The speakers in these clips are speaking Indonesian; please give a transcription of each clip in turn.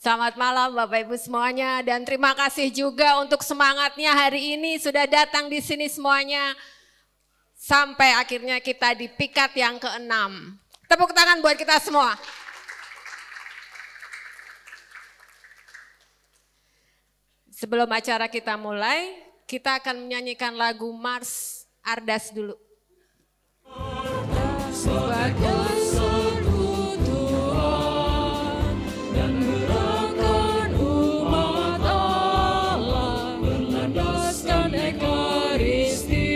Selamat malam Bapak Ibu semuanya dan terima kasih juga untuk semangatnya hari ini sudah datang di sini semuanya. Sampai akhirnya kita di pikat yang ke-6. Tepuk tangan buat kita semua. Sebelum acara kita mulai, kita akan menyanyikan lagu Mars Ardas dulu. Sebagai sekutuan dan gerakan umat Allah berlandaskan ekaristi,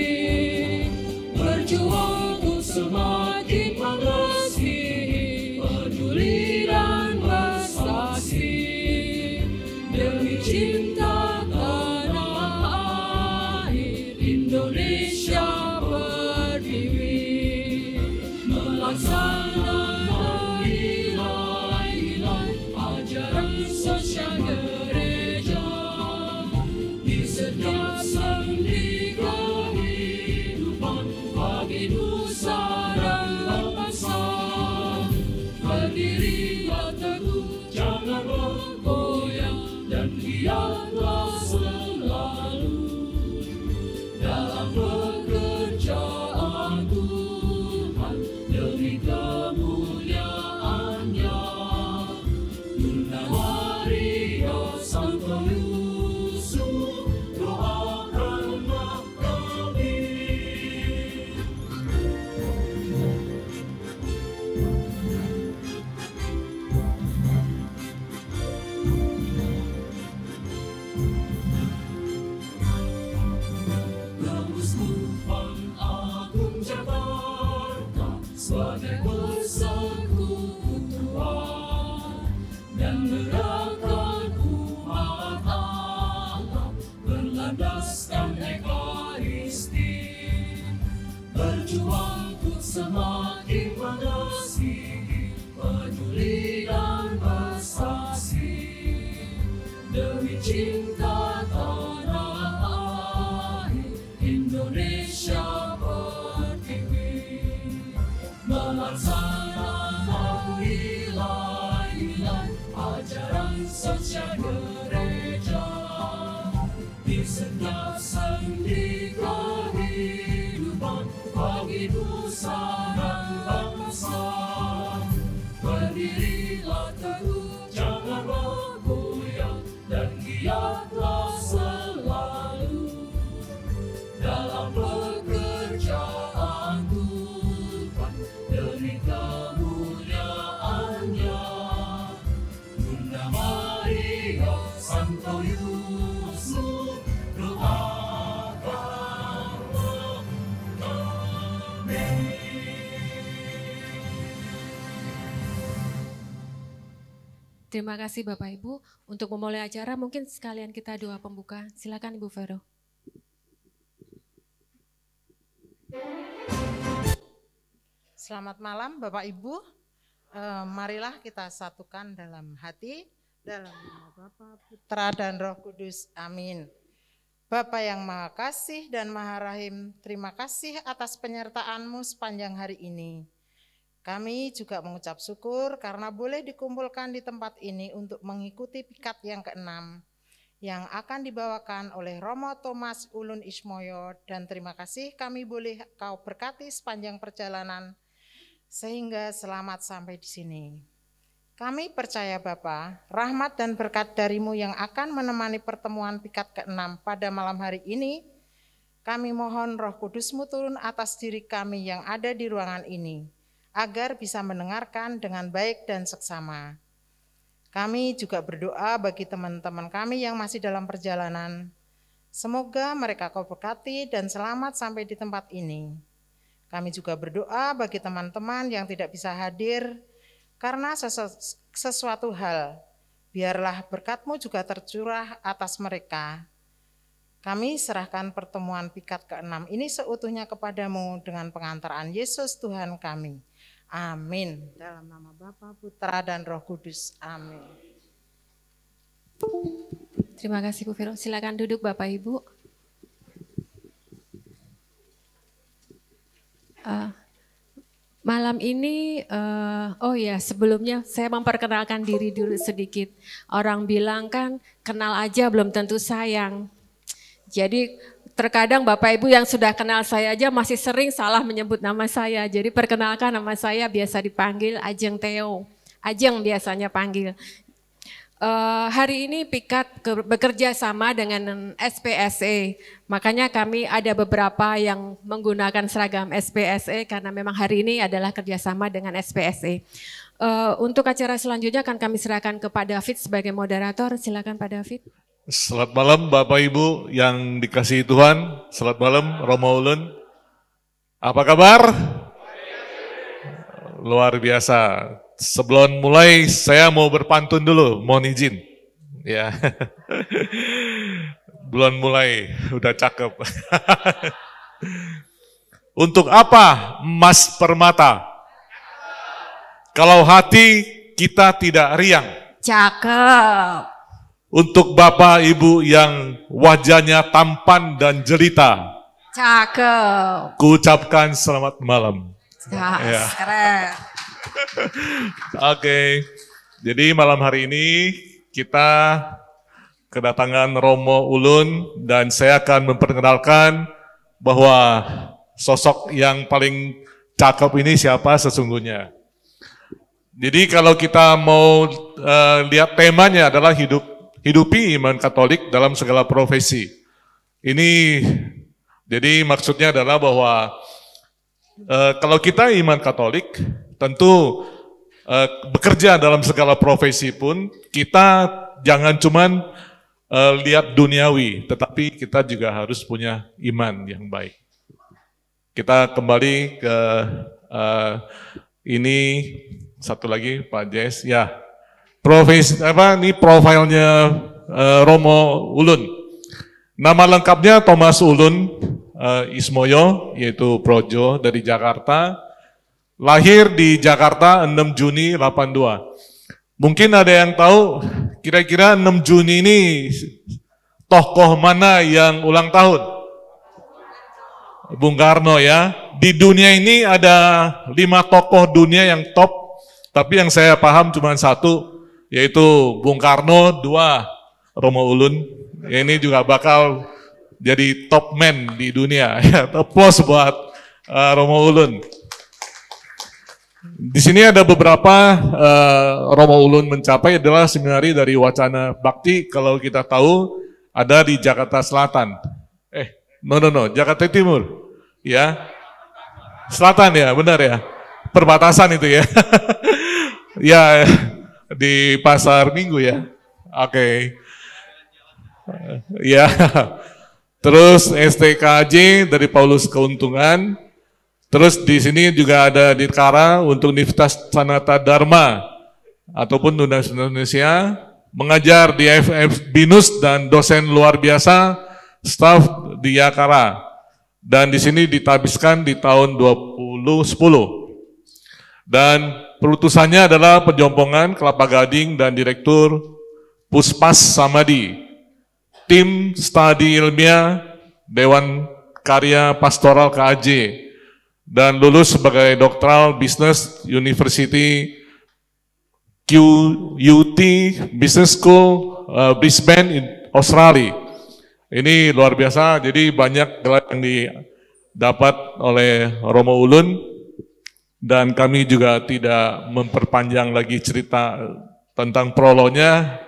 berjuang untuk semakin mengasihi, peduli dan prestasi demi cinta tanah air Indonesia berdiri. Melaksanakan nilai-nilai ajaran sosial gereja di setiap sendi kehidupan bagi nusa dan bangsa. Berdirilah teguh, jangan bergoyang, dan giatlah selalu dalam pekerjaan Tuhan demi kemuliaannya. Bunda Maria Santo Yusuf, doakanlah kami. Keuskupan Agung Jakarta sebagai persekutuan dan gerakan umat Allah berlandaskan ekaristi, berjuang untuk semakin mengasihi, peduli dan prestasi demi cinta tanah air Indonesia berdiri. Melaksanakan nilai-nilai ajaran sosial gereja di setiap sendi kehidupan bagi nusa dan bangsa. Berdirilah teguh, jangan bergoyang, dan giatlah selalu dalam pekerjaan Tuhan demi kemuliaannya. Bunda Maria Santo Yusuf, doakanlah kami. Terima kasih Bapak Ibu. Untuk memulai acara mungkin sekalian kita doa pembuka. Silakan Ibu Vero. Selamat malam Bapak Ibu, marilah kita satukan dalam hati, dalam nama Bapa, Putra dan Roh Kudus, amin. Bapa yang Maha Kasih dan Maha Rahim, terima kasih atas penyertaan-Mu sepanjang hari ini. Kami juga mengucap syukur karena boleh dikumpulkan di tempat ini untuk mengikuti pikat yang ke-6 yang akan dibawakan oleh Romo Thomas Ulun Ismoyo, dan terima kasih kami boleh Kau berkati sepanjang perjalanan sehingga selamat sampai di sini. Kami percaya Bapa, rahmat dan berkat dari-Mu yang akan menemani pertemuan pikat ke-6 pada malam hari ini. Kami mohon Roh Kudus-Mu turun atas diri kami yang ada di ruangan ini, agar bisa mendengarkan dengan baik dan seksama. Kami juga berdoa bagi teman-teman kami yang masih dalam perjalanan. Semoga mereka Kau berkati dan selamat sampai di tempat ini. Kami juga berdoa bagi teman-teman yang tidak bisa hadir karena sesuatu hal. Biarlah berkat-Mu juga tercurah atas mereka. Kami serahkan pertemuan pikat ke-6 ini seutuhnya kepadamu dengan pengantaran Yesus Tuhan kami. Amin. Dalam nama Bapa, Putra, dan Roh Kudus. Amin. Terima kasih Bu Vero. Silakan duduk Bapak Ibu. Malam ini, oh ya sebelumnya saya memperkenalkan diri dulu sedikit. Orang bilang kan kenal aja belum tentu sayang. Jadi terkadang Bapak Ibu yang sudah kenal saya aja masih sering salah menyebut nama saya. Jadi perkenalkan, nama saya biasa dipanggil Ajeng Theo. Ajeng biasanya panggil. Hari ini Pikat bekerja sama dengan SPSE, makanya kami ada beberapa yang menggunakan seragam SPSE karena memang hari ini adalah kerjasama dengan SPSE. Untuk acara selanjutnya akan kami serahkan kepada David sebagai moderator, silakan Pak David. Selamat malam Bapak Ibu yang dikasihi Tuhan, selamat malam Romo Ulun. Apa kabar? Luar biasa. Sebelum mulai saya mau berpantun dulu, mohon izin. Ya. Belum mulai, udah cakep. Untuk apa emas permata? Kalau hati kita tidak riang. Cakep. Untuk Bapak Ibu yang wajahnya tampan dan jelita. Cakep. Kuucapkan selamat malam. Ya. Keren. Oke, jadi malam hari ini kita kedatangan Romo Ulun dan saya akan memperkenalkan bahwa sosok yang paling cakep ini siapa sesungguhnya. Jadi kalau kita mau lihat temanya adalah hidupi iman Katolik dalam segala profesi. Ini jadi maksudnya adalah bahwa kalau kita iman Katolik, tentu bekerja dalam segala profesi pun kita jangan cuman lihat duniawi, tetapi kita juga harus punya iman yang baik. Kita kembali ke ini satu lagi Pak Jess, ya profesi apa? Ini profilnya Romo Ulun. Nama lengkapnya Thomas Ulun Ismoyo, yaitu Projo dari Jakarta. Lahir di Jakarta 6 Juni 82. Mungkin ada yang tahu kira-kira 6 Juni ini tokoh mana yang ulang tahun? Bung Karno ya. Di dunia ini ada 5 tokoh dunia yang top, tapi yang saya paham cuma satu, yaitu Bung Karno, 2 Romo Ulun. Ini juga bakal jadi top man di dunia. Applause buat Romo Ulun. Di sini ada beberapa Romo Ulun mencapai adalah seminari dari Wacana Bakti. Kalau kita tahu ada di Jakarta Selatan. No, Jakarta Timur. Ya. Selatan ya, benar ya. Perbatasan itu ya. Ya, di Pasar Minggu ya. Oke. Ya. Terus STKJ dari Paulus Keuntungan. Terus di sini juga ada Dirkara untuk Universitas Sanata Dharma ataupun Universitas Indonesia, mengajar di FF Binus dan dosen luar biasa, staf di Yakara. Dan di sini ditabiskan di tahun 2010. Dan perutusannya adalah Penjompongan, Kelapa Gading, dan Direktur Puspas Samadi. Tim Studi Ilmiah Dewan Karya Pastoral KAJ. Dan lulus sebagai Doctoral Business University QUT Business School Brisbane, Australia. Ini luar biasa, jadi banyak gelar yang didapat oleh Romo Ulun, dan kami juga tidak memperpanjang lagi cerita tentang prolognya.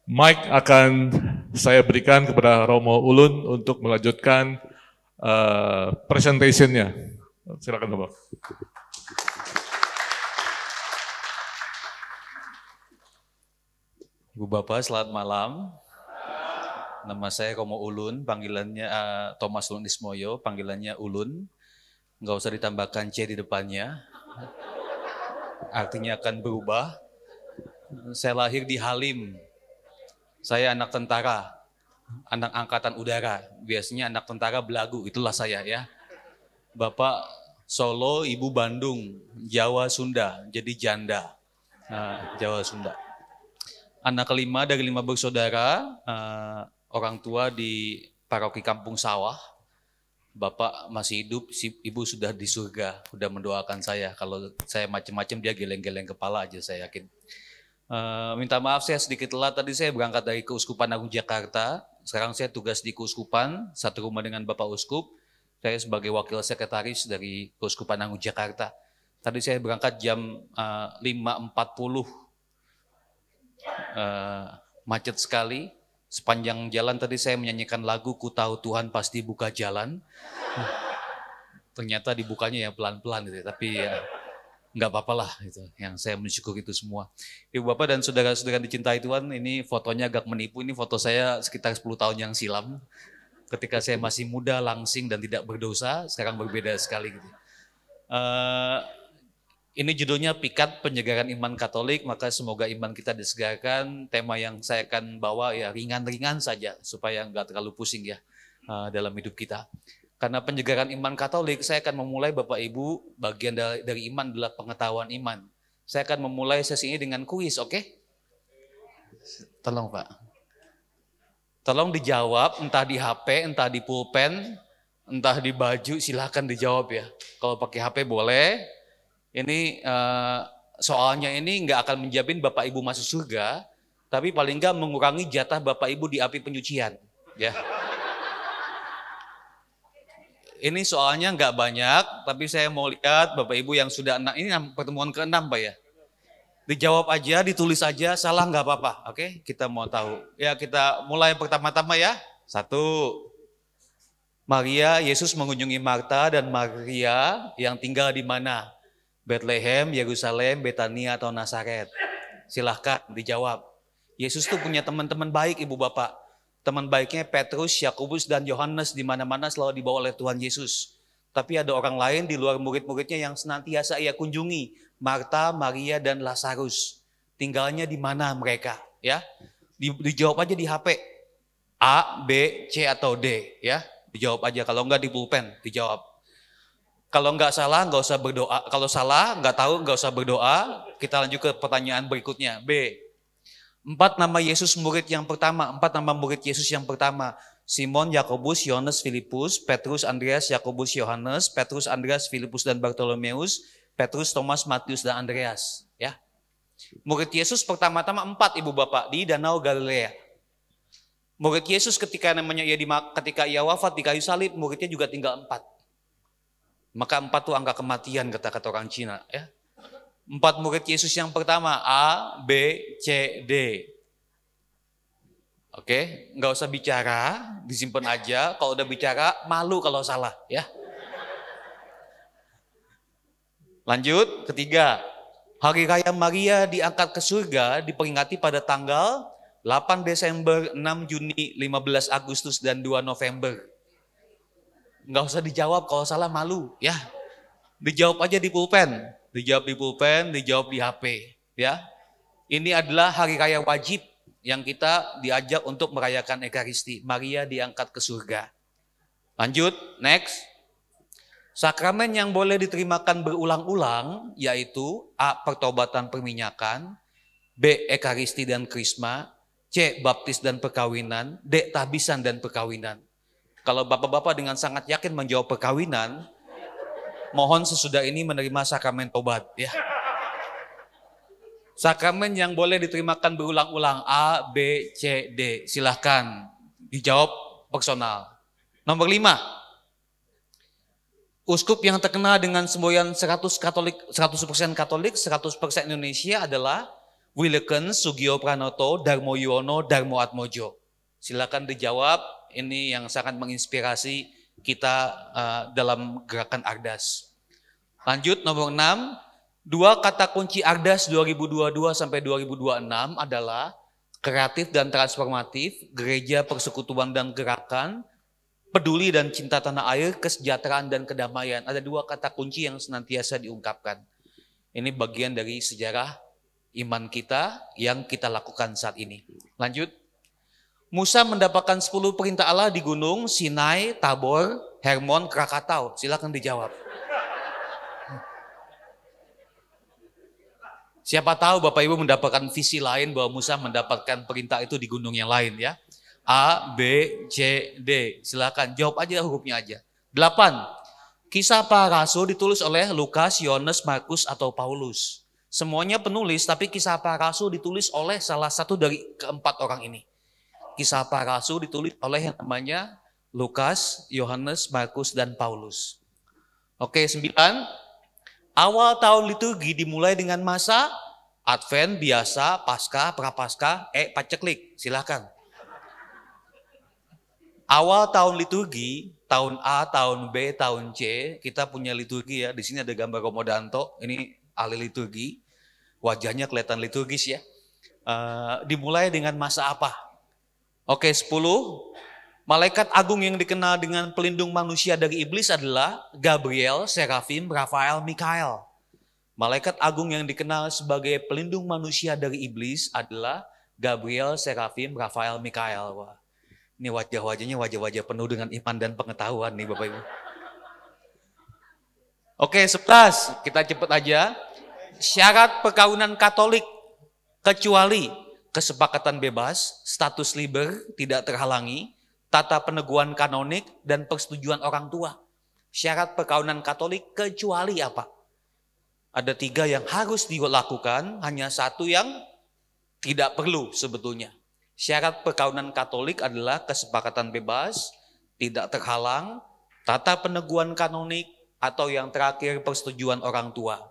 Mic akan saya berikan kepada Romo Ulun untuk melanjutkan presentationnya. Silakan Bapak. Ibu Bapak, selamat malam. Nama saya Romo Ulun, panggilannya Thomas Ulun Ismoyo, panggilannya Ulun. Enggak usah ditambahkan C di depannya. Artinya akan berubah. Saya lahir di Halim. Saya anak tentara, anak angkatan udara. Biasanya anak tentara belagu, itulah saya ya. Bapak Solo, Ibu Bandung, Jawa Sunda, jadi janda. Jawa Sunda. Anak kelima dari 5 bersaudara, orang tua di paroki Kampung Sawah. Bapak masih hidup, si ibu sudah di surga, sudah mendoakan saya. Kalau saya macam-macam dia geleng-geleng kepala aja, saya yakin. Minta maaf saya sedikit telat, tadi saya berangkat dari Keuskupan Agung Jakarta. Sekarang saya tugas di Keuskupan, satu rumah dengan Bapak Uskup. Saya sebagai wakil sekretaris dari Keuskupan Agung Jakarta. Tadi saya berangkat jam 5.40, macet sekali. Sepanjang jalan tadi saya menyanyikan lagu Ku Tahu Tuhan Pasti Buka Jalan. Ternyata dibukanya ya pelan-pelan gitu, tapi ya nggak apa-apa lah itu. Yang saya mensyukur itu semua. Ibu Bapak dan saudara-saudara dicintai Tuhan, ini fotonya agak menipu. Ini foto saya sekitar 10 tahun yang silam. Ketika saya masih muda, langsing dan tidak berdosa, sekarang berbeda sekali gitu. Ini judulnya Pikat Penyegaran Iman Katolik, maka semoga iman kita disegarkan. Tema yang saya akan bawa ya ringan-ringan saja, supaya nggak terlalu pusing ya dalam hidup kita. Karena penyegaran iman Katolik, saya akan memulai Bapak Ibu, bagian dari iman adalah pengetahuan iman. Saya akan memulai sesi ini dengan kuis, oke? Tolong Pak. Tolong dijawab, entah di HP, entah di pulpen, entah di baju, silahkan dijawab ya. Kalau pakai HP boleh. Ini soalnya ini nggak akan menjamin Bapak Ibu masuk surga, tapi paling nggak mengurangi jatah Bapak Ibu di api penyucian. Ya. Ini soalnya nggak banyak, tapi saya mau lihat Bapak Ibu yang sudah ini pertemuan ke-6 Pak ya. Dijawab aja, ditulis aja, salah nggak apa-apa. Oke, kita mau tahu. Ya kita mulai pertama-tama ya. 1. Maria, Yesus mengunjungi Marta dan Maria yang tinggal di mana? Bethlehem, Yerusalem, Betania atau Nazaret? Silahkan dijawab. Yesus tuh punya teman-teman baik Ibu Bapak. Teman baiknya Petrus, Yakobus dan Yohanes di mana-mana selalu dibawa oleh Tuhan Yesus. Tapi ada orang lain di luar murid-muridnya yang senantiasa ia kunjungi. Marta, Maria dan Lazarus. Tinggalnya di mana mereka? Ya, dijawab aja di HP. A, B, C atau D ya. Dijawab aja, kalau enggak di pulpen dijawab. Kalau enggak salah enggak usah berdoa. Kalau salah enggak tahu enggak usah berdoa. Kita lanjut ke pertanyaan berikutnya. B. 4 nama Yesus murid yang pertama. 4 nama murid Yesus yang pertama. Simon, Yakobus, Yohanes, Filipus, Petrus, Andreas, Yakobus, Yohanes, Petrus, Andreas, Filipus dan Bartolomeus, Petrus, Thomas, Matius dan Andreas. Ya. Murid Yesus pertama-tama 4 Ibu Bapak di Danau Galilea. Murid Yesus ketika ia wafat di kayu salib, muridnya juga tinggal 4. Maka 4 itu angka kematian kata orang Cina. Ya. 4 murid Yesus yang pertama, A, B, C, D. Oke, nggak usah bicara, disimpan aja. Kalau udah bicara, malu kalau salah. Ya. Lanjut, ketiga. Hari Raya Maria diangkat ke surga diperingati pada tanggal 8 Desember, 6 Juni, 15 Agustus, dan 2 November. Nggak usah dijawab kalau salah malu ya. Dijawab aja di pulpen. Dijawab di pulpen, dijawab di HP ya. Ini adalah hari raya wajib yang kita diajak untuk merayakan Ekaristi. Maria diangkat ke surga. Lanjut, next. Sakramen yang boleh diterimakan berulang-ulang yaitu A. Pertobatan perminyakan, B. Ekaristi dan Krisma, C. Baptis dan perkawinan, D. Tahbisan dan perkawinan. Kalau bapak-bapak dengan sangat yakin menjawab perkawinan, mohon sesudah ini menerima sakramen tobat ya. Sakramen yang boleh diterimakan berulang-ulang A, B, C, D. Silahkan dijawab personal. Nomor 5. Uskup yang terkenal dengan semboyan 100% Katolik, 100% Indonesia adalah Willekens, Sugio Pranoto, Darmo Yuwono, Darmo Atmojo. Silakan dijawab, ini yang sangat menginspirasi kita dalam gerakan Ardas. Lanjut nomor 6, 2 kata kunci Ardas 2022 sampai 2026 adalah kreatif dan transformatif, gereja, persekutuan dan gerakan, peduli dan cinta tanah air, kesejahteraan dan kedamaian. Ada 2 kata kunci yang senantiasa diungkapkan. Ini bagian dari sejarah iman kita yang kita lakukan saat ini. Lanjut. Musa mendapatkan 10 perintah Allah di gunung Sinai, Tabor, Hermon, Krakatau. Silakan dijawab. Siapa tahu Bapak Ibu mendapatkan visi lain bahwa Musa mendapatkan perintah itu di gunung yang lain ya. A, B, C, D. Silakan jawab aja hurufnya aja. 8. Kisah para Rasul ditulis oleh Lukas, Yohanes, Markus, atau Paulus. Semuanya penulis, tapi kisah para Rasul ditulis oleh salah satu dari keempat orang ini. Kisah para Rasul ditulis oleh yang namanya Lukas, Yohanes, Markus, dan Paulus. Oke, 9. Awal tahun liturgi dimulai dengan masa Advent, biasa, Paskah, Prapaskah, paceklik, silakan. Awal tahun liturgi, tahun A, tahun B, tahun C, kita punya liturgi ya. Di sini ada gambar Romo Danto, ini ahli liturgi. Wajahnya kelihatan liturgis ya. Dimulai dengan masa apa? Oke, 10. Malaikat agung yang dikenal dengan pelindung manusia dari iblis adalah Gabriel, Serafim, Rafael, Mikael. Malaikat agung yang dikenal sebagai pelindung manusia dari iblis adalah Gabriel, Serafim, Rafael, Mikael. Wah, ini wajah-wajahnya wajah-wajah penuh dengan iman dan pengetahuan nih Bapak Ibu. Oke, 11. Kita cepet aja. Syarat perkawinan Katolik kecuali kesepakatan bebas, status liber tidak terhalangi, tata peneguhan kanonik, dan persetujuan orang tua. Syarat perkawinan Katolik kecuali apa? Ada 3 yang harus dilakukan, hanya 1 yang tidak perlu sebetulnya. Syarat perkawinan Katolik adalah kesepakatan bebas, tidak terhalang, tata peneguhan kanonik, atau yang terakhir persetujuan orang tua.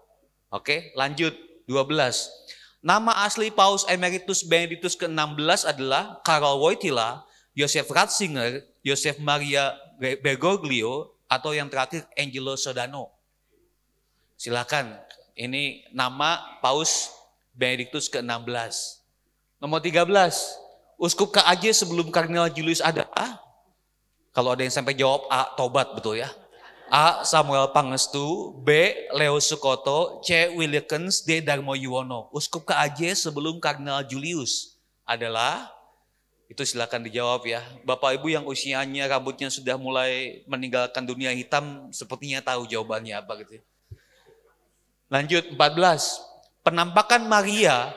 Oke, lanjut. 12. Nama asli Paus Emeritus Benedictus ke-16 adalah Karol Wojtyla, Joseph Ratzinger, Joseph Maria Bergoglio, atau yang terakhir Angelo Sodano. Silakan, ini nama Paus Benedictus ke-16. Nomor 13. Uskup KAJ sebelum Kardinal Julius ada A. Kalau ada yang sampai jawab A, tobat betul ya. A. Samuel Pangestu, B. Leo Sukoto, C. Wilkins, D. Darmo Yuwono. Uskup KAJ sebelum Kardinal Julius adalah, itu silakan dijawab ya. Bapak Ibu yang usianya rambutnya sudah mulai meninggalkan dunia hitam, sepertinya tahu jawabannya apa gitu. Lanjut, 14. Penampakan Maria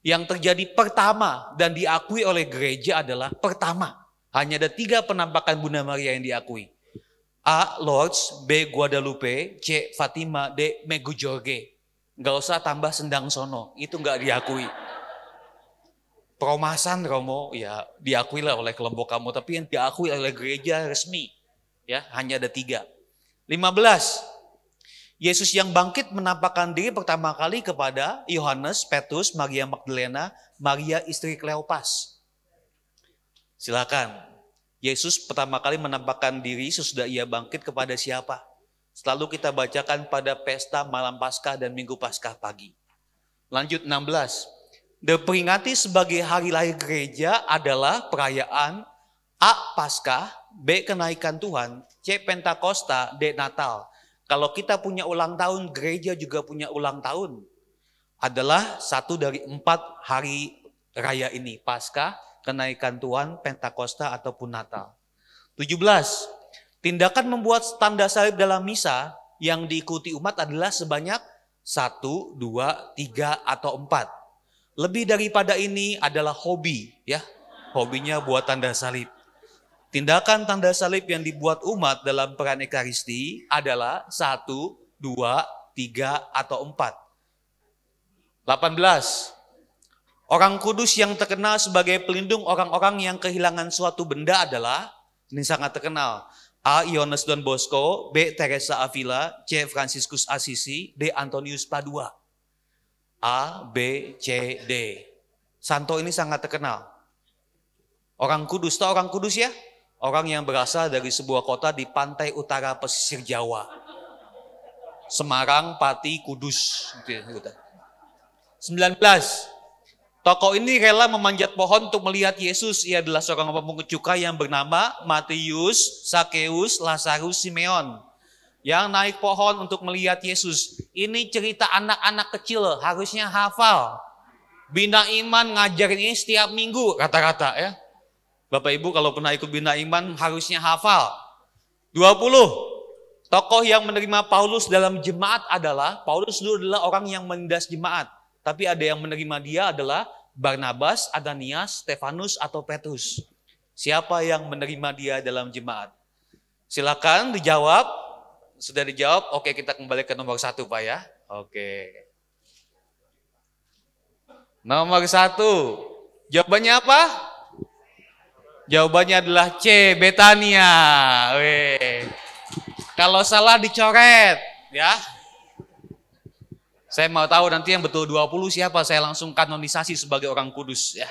yang terjadi pertama dan diakui oleh gereja adalah pertama. Hanya ada 3 penampakan Bunda Maria yang diakui. A. Lourdes, B. Guadalupe, C. Fatima, D. Medjugorje. Nggak usah tambah Sendang Sono, itu nggak diakui. Peromasan Romo, ya diakui lah oleh kelompok kamu, tapi yang diakui oleh gereja resmi, ya hanya ada 3. 15. Yesus yang bangkit menampakkan diri pertama kali kepada Yohanes, Petrus, Maria Magdalena, Maria istri Kleopas. Silakan. Yesus pertama kali menampakkan diri sesudah ia bangkit kepada siapa? Selalu kita bacakan pada pesta malam Paskah dan Minggu Paskah pagi. Lanjut 16. Diperingati sebagai hari lahir gereja adalah perayaan A. Paskah, B. Kenaikan Tuhan, C. Pentakosta, D. Natal. Kalau kita punya ulang tahun, gereja juga punya ulang tahun. Adalah 1 dari 4 hari raya ini. Paskah, Kenaikan Tuhan, Pentakosta, ataupun Natal. 17. Tindakan membuat tanda salib dalam misa yang diikuti umat adalah sebanyak 1, 2, 3, atau 4. Lebih daripada ini adalah hobi, ya. Hobinya buat tanda salib. Tindakan tanda salib yang dibuat umat dalam peran Ekaristi adalah 1, 2, 3, atau 4. 18. Orang kudus yang terkenal sebagai pelindung orang-orang yang kehilangan suatu benda adalah, ini sangat terkenal, A. Yohanes Don Bosco, B. Teresa Avila, C. Franciscus Assisi, D. Antonius Padua. A, B, C, D. Santo ini sangat terkenal. Orang kudus, tahu orang kudus ya? Orang yang berasal dari sebuah kota di pantai utara pesisir Jawa. Semarang, Pati, Kudus. 19. Tokoh ini rela memanjat pohon untuk melihat Yesus. Ia adalah seorang pemungut cukai yang bernama Matius, Sakeus, Lazarus, Simeon. Yang naik pohon untuk melihat Yesus. Ini cerita anak-anak kecil, harusnya hafal. Bina Iman ngajarin ini setiap minggu rata-rata ya. Bapak Ibu kalau pernah ikut Bina Iman harusnya hafal. 20. Tokoh yang menerima Paulus dalam jemaat adalah, Paulus dulu adalah orang yang menindas jemaat. Tapi ada yang menerima dia adalah Barnabas, Ananias, Stefanus, atau Petrus. Siapa yang menerima dia dalam jemaat? Silakan dijawab. Sudah dijawab, oke kita kembali ke nomor 1 Pak ya. Oke. Nomor 1, jawabannya apa? Jawabannya adalah C, Betania. Weh. Kalau salah dicoret ya. Saya mau tahu nanti yang betul 20 siapa, saya langsung kanonisasi sebagai orang kudus ya.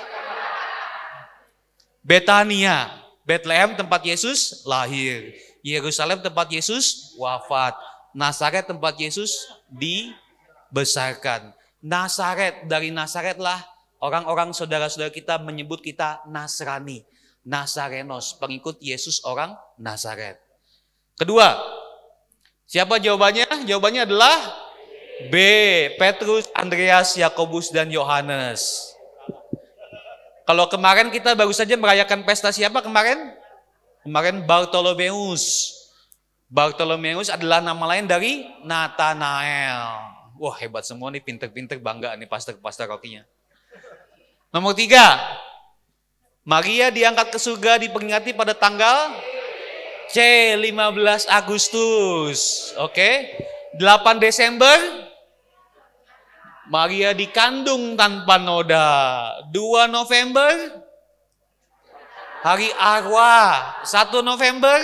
Betania, Bethlehem tempat Yesus lahir. Yerusalem tempat Yesus wafat. Nazaret tempat Yesus dibesarkan. Nazaret, dari Nazaretlah orang-orang saudara-saudara kita menyebut kita Nasrani. Nazarenos, pengikut Yesus orang Nazaret. Kedua, siapa jawabannya? Jawabannya adalah B, Petrus, Andreas, Yakobus, dan Yohanes. Kalau kemarin kita baru saja merayakan pesta siapa kemarin? Kemarin Bartolomeus. Bartolomeus adalah nama lain dari Nathanael. Wah hebat semua nih, pinter-pinter, bangga nih pastor-pastor rokinya. Nomor 3, Maria diangkat ke surga diperingati pada tanggal C, 15 Agustus. Oke, 8 Desember, Maria dikandung tanpa noda. 2 November, Hari Arwah. 1 November,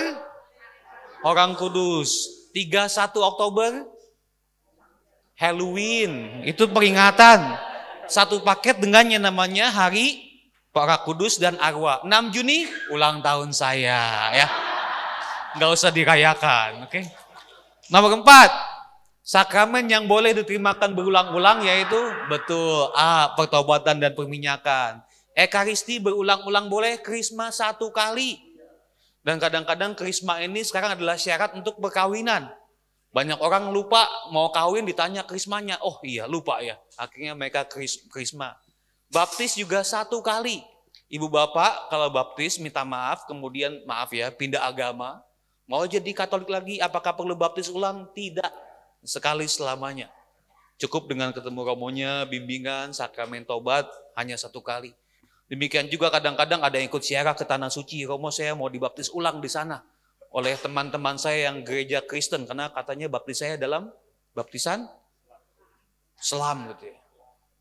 Orang Kudus. 31 Oktober, Halloween. Itu peringatan. Satu paket dengan yang namanya Hari Para Kudus dan Arwah. 6 Juni, ulang tahun saya ya. Nggak usah dirayakan, oke? Nomor 4, sakramen yang boleh diterimakan berulang-ulang yaitu betul A, pertobatan dan perminyakan. Ekaristi berulang-ulang boleh, krisma 1 kali. Dan kadang-kadang krisma ini sekarang adalah syarat untuk perkawinan. Banyak orang lupa mau kawin ditanya krismanya. Oh iya lupa ya. Akhirnya mereka krisma. Baptis juga 1 kali. Ibu bapak kalau baptis minta maaf, kemudian maaf ya pindah agama. Mau jadi Katolik lagi, apakah perlu baptis ulang? Tidak. Sekali selamanya. Cukup dengan ketemu romonya, bimbingan, sakramen tobat hanya 1 kali. Demikian juga kadang-kadang ada yang ikut ziarah ke Tanah Suci. Romo saya mau dibaptis ulang di sana. Oleh teman-teman saya yang gereja Kristen. Karena katanya baptis saya dalam baptisan selam gitu ya.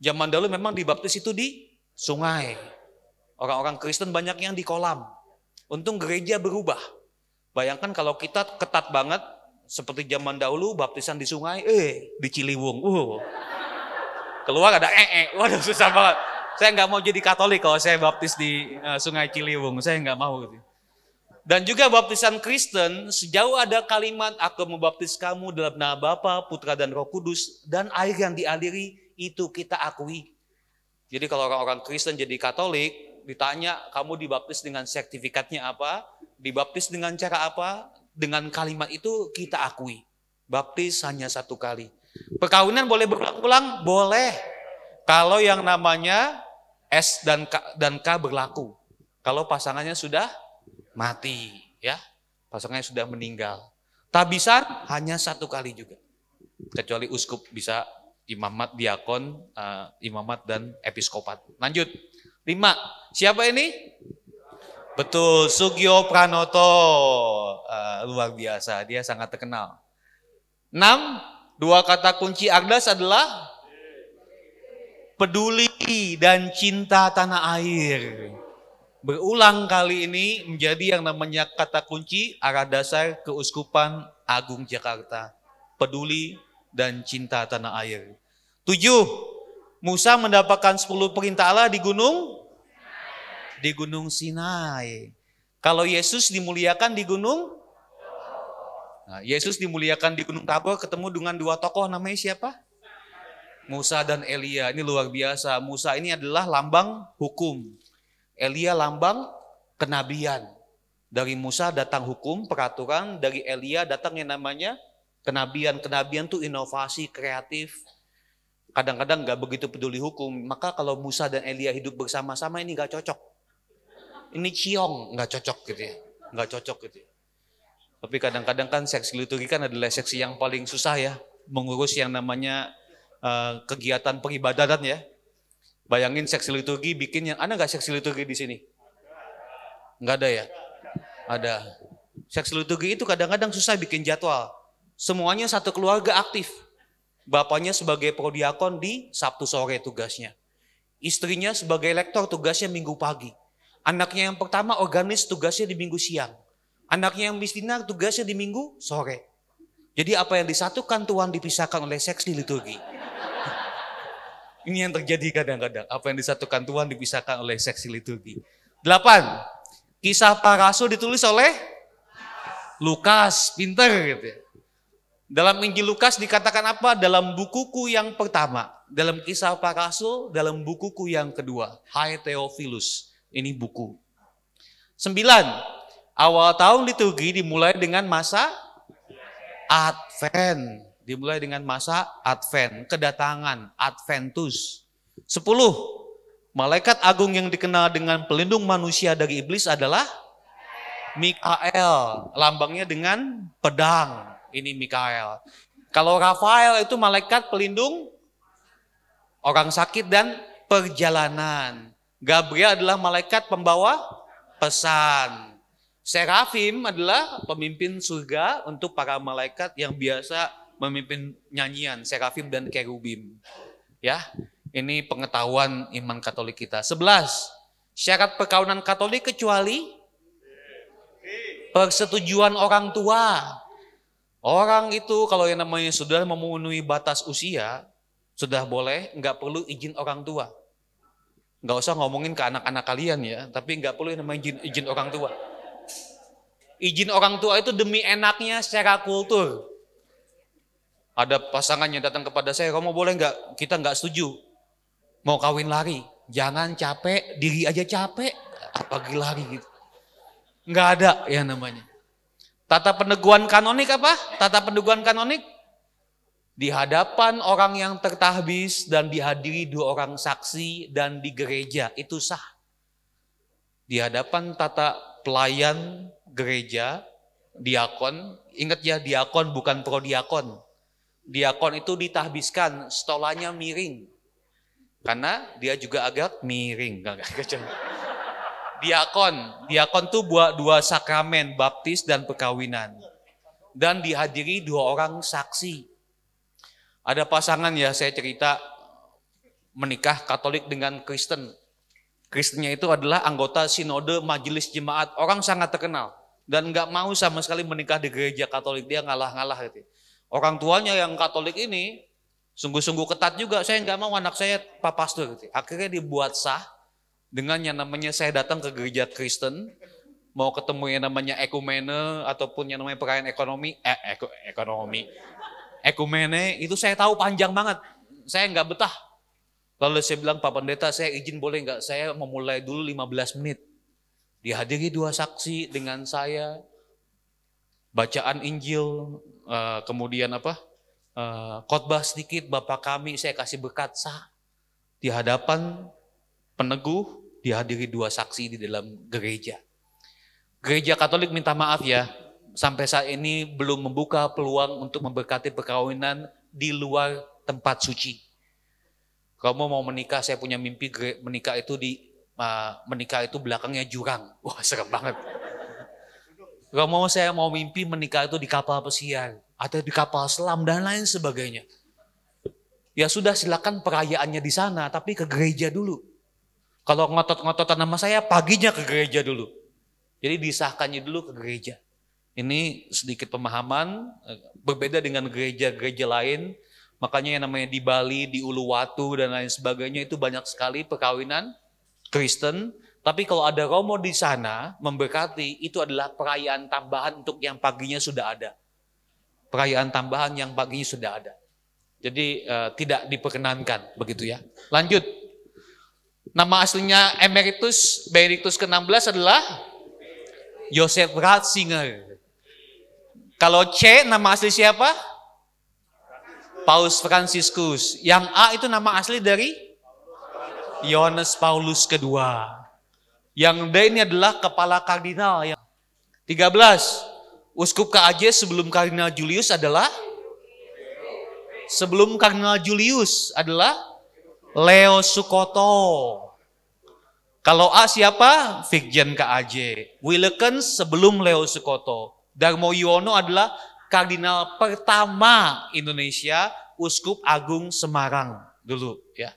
Zaman dahulu memang dibaptis itu di sungai. Orang-orang Kristen banyak yang di kolam. Untung gereja berubah. Bayangkan kalau kita ketat banget. Seperti zaman dahulu baptisan di sungai. Di Ciliwung. Keluar ada waduh susah banget. Saya nggak mau jadi Katolik kalau saya baptis di sungai Ciliwung. Saya nggak mau gitu. Dan juga baptisan Kristen, sejauh ada kalimat aku membaptis kamu dalam nama Bapa, Putra dan Roh Kudus, dan air yang dialiri itu kita akui. Jadi kalau orang-orang Kristen jadi Katolik, ditanya kamu dibaptis dengan sertifikatnya apa, dibaptis dengan cara apa, dengan kalimat itu kita akui. Baptis hanya 1 kali. Perkawinan boleh berulang-ulang? Boleh. Kalau yang namanya S dan K berlaku. Kalau pasangannya sudah mati, ya, pasangannya sudah meninggal. Tabisan hanya 1 kali juga. Kecuali uskup bisa imamat, diakon, imamat dan episkopat. Lanjut. 5. Siapa ini? Betul, Sugio Pranoto. Luar biasa, dia sangat terkenal. 6. 2 kata kunci Agnes adalah peduli dan cinta tanah air. Berulang kali ini menjadi yang namanya kata kunci arah dasar Keuskupan Agung Jakarta. Peduli dan cinta tanah air. 7. Musa mendapatkan 10 perintah Allah di Gunung Sinai. Kalau Yesus dimuliakan di Gunung, Yesus dimuliakan di Gunung Tabor ketemu dengan 2 tokoh, namanya siapa? Musa dan Elia. Ini luar biasa. Musa ini adalah lambang hukum. Elia lambang kenabian. Dari Musa datang hukum, peraturan. Dari Elia datang yang namanya kenabian. Kenabian itu inovasi, kreatif. Kadang-kadang gak begitu peduli hukum. Maka kalau Musa dan Elia hidup bersama-sama ini gak cocok. Ini ciong, gak cocok gitu ya. Gak cocok gitu ya. Tapi kadang-kadang kan seksi liturgi kan adalah seksi yang paling susah ya. Mengurus yang namanya kegiatan peribadatan ya. Bayangin seksi liturgi bikin yang, ada nggak seksi liturgi di sini? Nggak ada ya? Ada. Seksi liturgi itu kadang-kadang susah bikin jadwal. Semuanya satu keluarga aktif. Bapaknya sebagai prodiakon di Sabtu sore tugasnya. Istrinya sebagai lektor tugasnya Minggu pagi. Anaknya yang pertama organis tugasnya di Minggu siang. Anaknya yang misdinar tugasnya di Minggu sore. Jadi apa yang disatukan Tuhan dipisahkan oleh seksi liturgi. Ini yang terjadi kadang-kadang. Apa yang disatukan Tuhan dipisahkan oleh seksi liturgi. 8. Kisah para Rasul ditulis oleh Lukas. Pinter gitu ya. Dalam Injil Lukas dikatakan apa? Dalam bukuku yang pertama. Dalam Kisah para Rasul, dalam bukuku yang kedua. Hai Theophilus. Ini buku. 9. Awal tahun liturgi dimulai dengan masa Advent. Dimulai dengan masa Advent. Kedatangan. Adventus. 10. Malaikat agung yang dikenal dengan pelindung manusia dari iblis adalah Mikael. Lambangnya dengan pedang. Ini Mikael. Kalau Rafael itu malaikat pelindung orang sakit dan perjalanan. Gabriel adalah malaikat pembawa pesan. Serafim adalah pemimpin surga untuk para malaikat yang biasa memimpin nyanyian, serafim dan kerubim. Ya, ini pengetahuan iman Katolik kita. 11. Syarat perkawinan Katolik kecuali persetujuan orang tua. Orang itu kalau yang namanya sudah memenuhi batas usia, sudah boleh, nggak perlu izin orang tua. Nggak usah ngomongin ke anak-anak kalian ya, tapi nggak perlu yang namanya izin orang tua. Izin orang tua itu demi enaknya secara kultur. Ada pasangan yang datang kepada saya, kamu boleh nggak? Kita nggak setuju. Mau kawin lari, jangan capek, diri aja capek, apalagi lari gitu. Nggak ada yang namanya. Tata peneguhan kanonik apa? Tata peneguhan kanonik di hadapan orang yang tertahbis dan dihadiri 2 orang saksi dan di gereja itu sah. Di hadapan tata pelayan gereja, diakon, ingat ya diakon bukan prodiakon. Diakon itu ditahbiskan, stolanya miring. Karena dia juga agak miring. Diakon tuh buat 2 sakramen, baptis dan perkawinan. Dan dihadiri 2 orang saksi. Ada pasangan ya, saya cerita menikah Katolik dengan Kristen. Kristennya itu adalah anggota sinode majelis jemaat, orang sangat terkenal. Dan nggak mau sama sekali menikah di gereja Katolik, dia ngalah-ngalah gitu. Orang tuanya yang Katolik ini sungguh-sungguh ketat juga, saya nggak mau anak saya Pak Pastor gitu. Akhirnya dibuat sah dengan yang namanya saya datang ke gereja Kristen, mau ketemu yang namanya ekumene ataupun yang namanya perayaan ekonomi, ekumene itu saya tahu panjang banget, saya nggak betah. Lalu saya bilang, Pak Pendeta saya izin boleh nggak, saya memulai dulu 15 menit. Dihadiri 2 saksi dengan saya, bacaan Injil, kemudian khotbah sedikit, Bapak kami, saya kasih berkat sah. Di hadapan peneguh, dihadiri 2 saksi di dalam gereja. Gereja Katolik minta maaf ya, sampai saat ini belum membuka peluang untuk memberkati perkawinan di luar tempat suci. Kamu mau menikah, saya punya mimpi menikah itu belakangnya jurang. Wah serem banget. Saya mau mimpi menikah itu di kapal pesiar atau di kapal selam dan lain sebagainya. Ya sudah silakan perayaannya di sana, tapi ke gereja dulu. Kalau ngotot-ngototan nama saya, paginya ke gereja dulu. Jadi disahkannya dulu ke gereja. Ini sedikit pemahaman, berbeda dengan gereja-gereja lain. Makanya yang namanya di Bali, di Uluwatu dan lain sebagainya itu banyak sekali perkawinan Kristen. Tapi kalau ada romo di sana memberkati, itu adalah perayaan tambahan untuk yang paginya sudah ada. Perayaan tambahan yang paginya sudah ada. Jadi tidak diperkenankan begitu ya. Lanjut. Nama aslinya Emeritus Benedictus ke-16 adalah Joseph Ratzinger. Kalau C nama asli siapa? Paus Fransiskus. Yang A itu nama asli dari Yohanes Paulus kedua. Yang D ini adalah kepala kardinal. 13. Uskup KAJ sebelum Kardinal Julius adalah Leo Sukoto. Kalau A siapa? Vikjen KAJ. Willekens sebelum Leo Sukoto. Darmo Yuwono adalah kardinal pertama Indonesia, Uskup Agung Semarang dulu ya.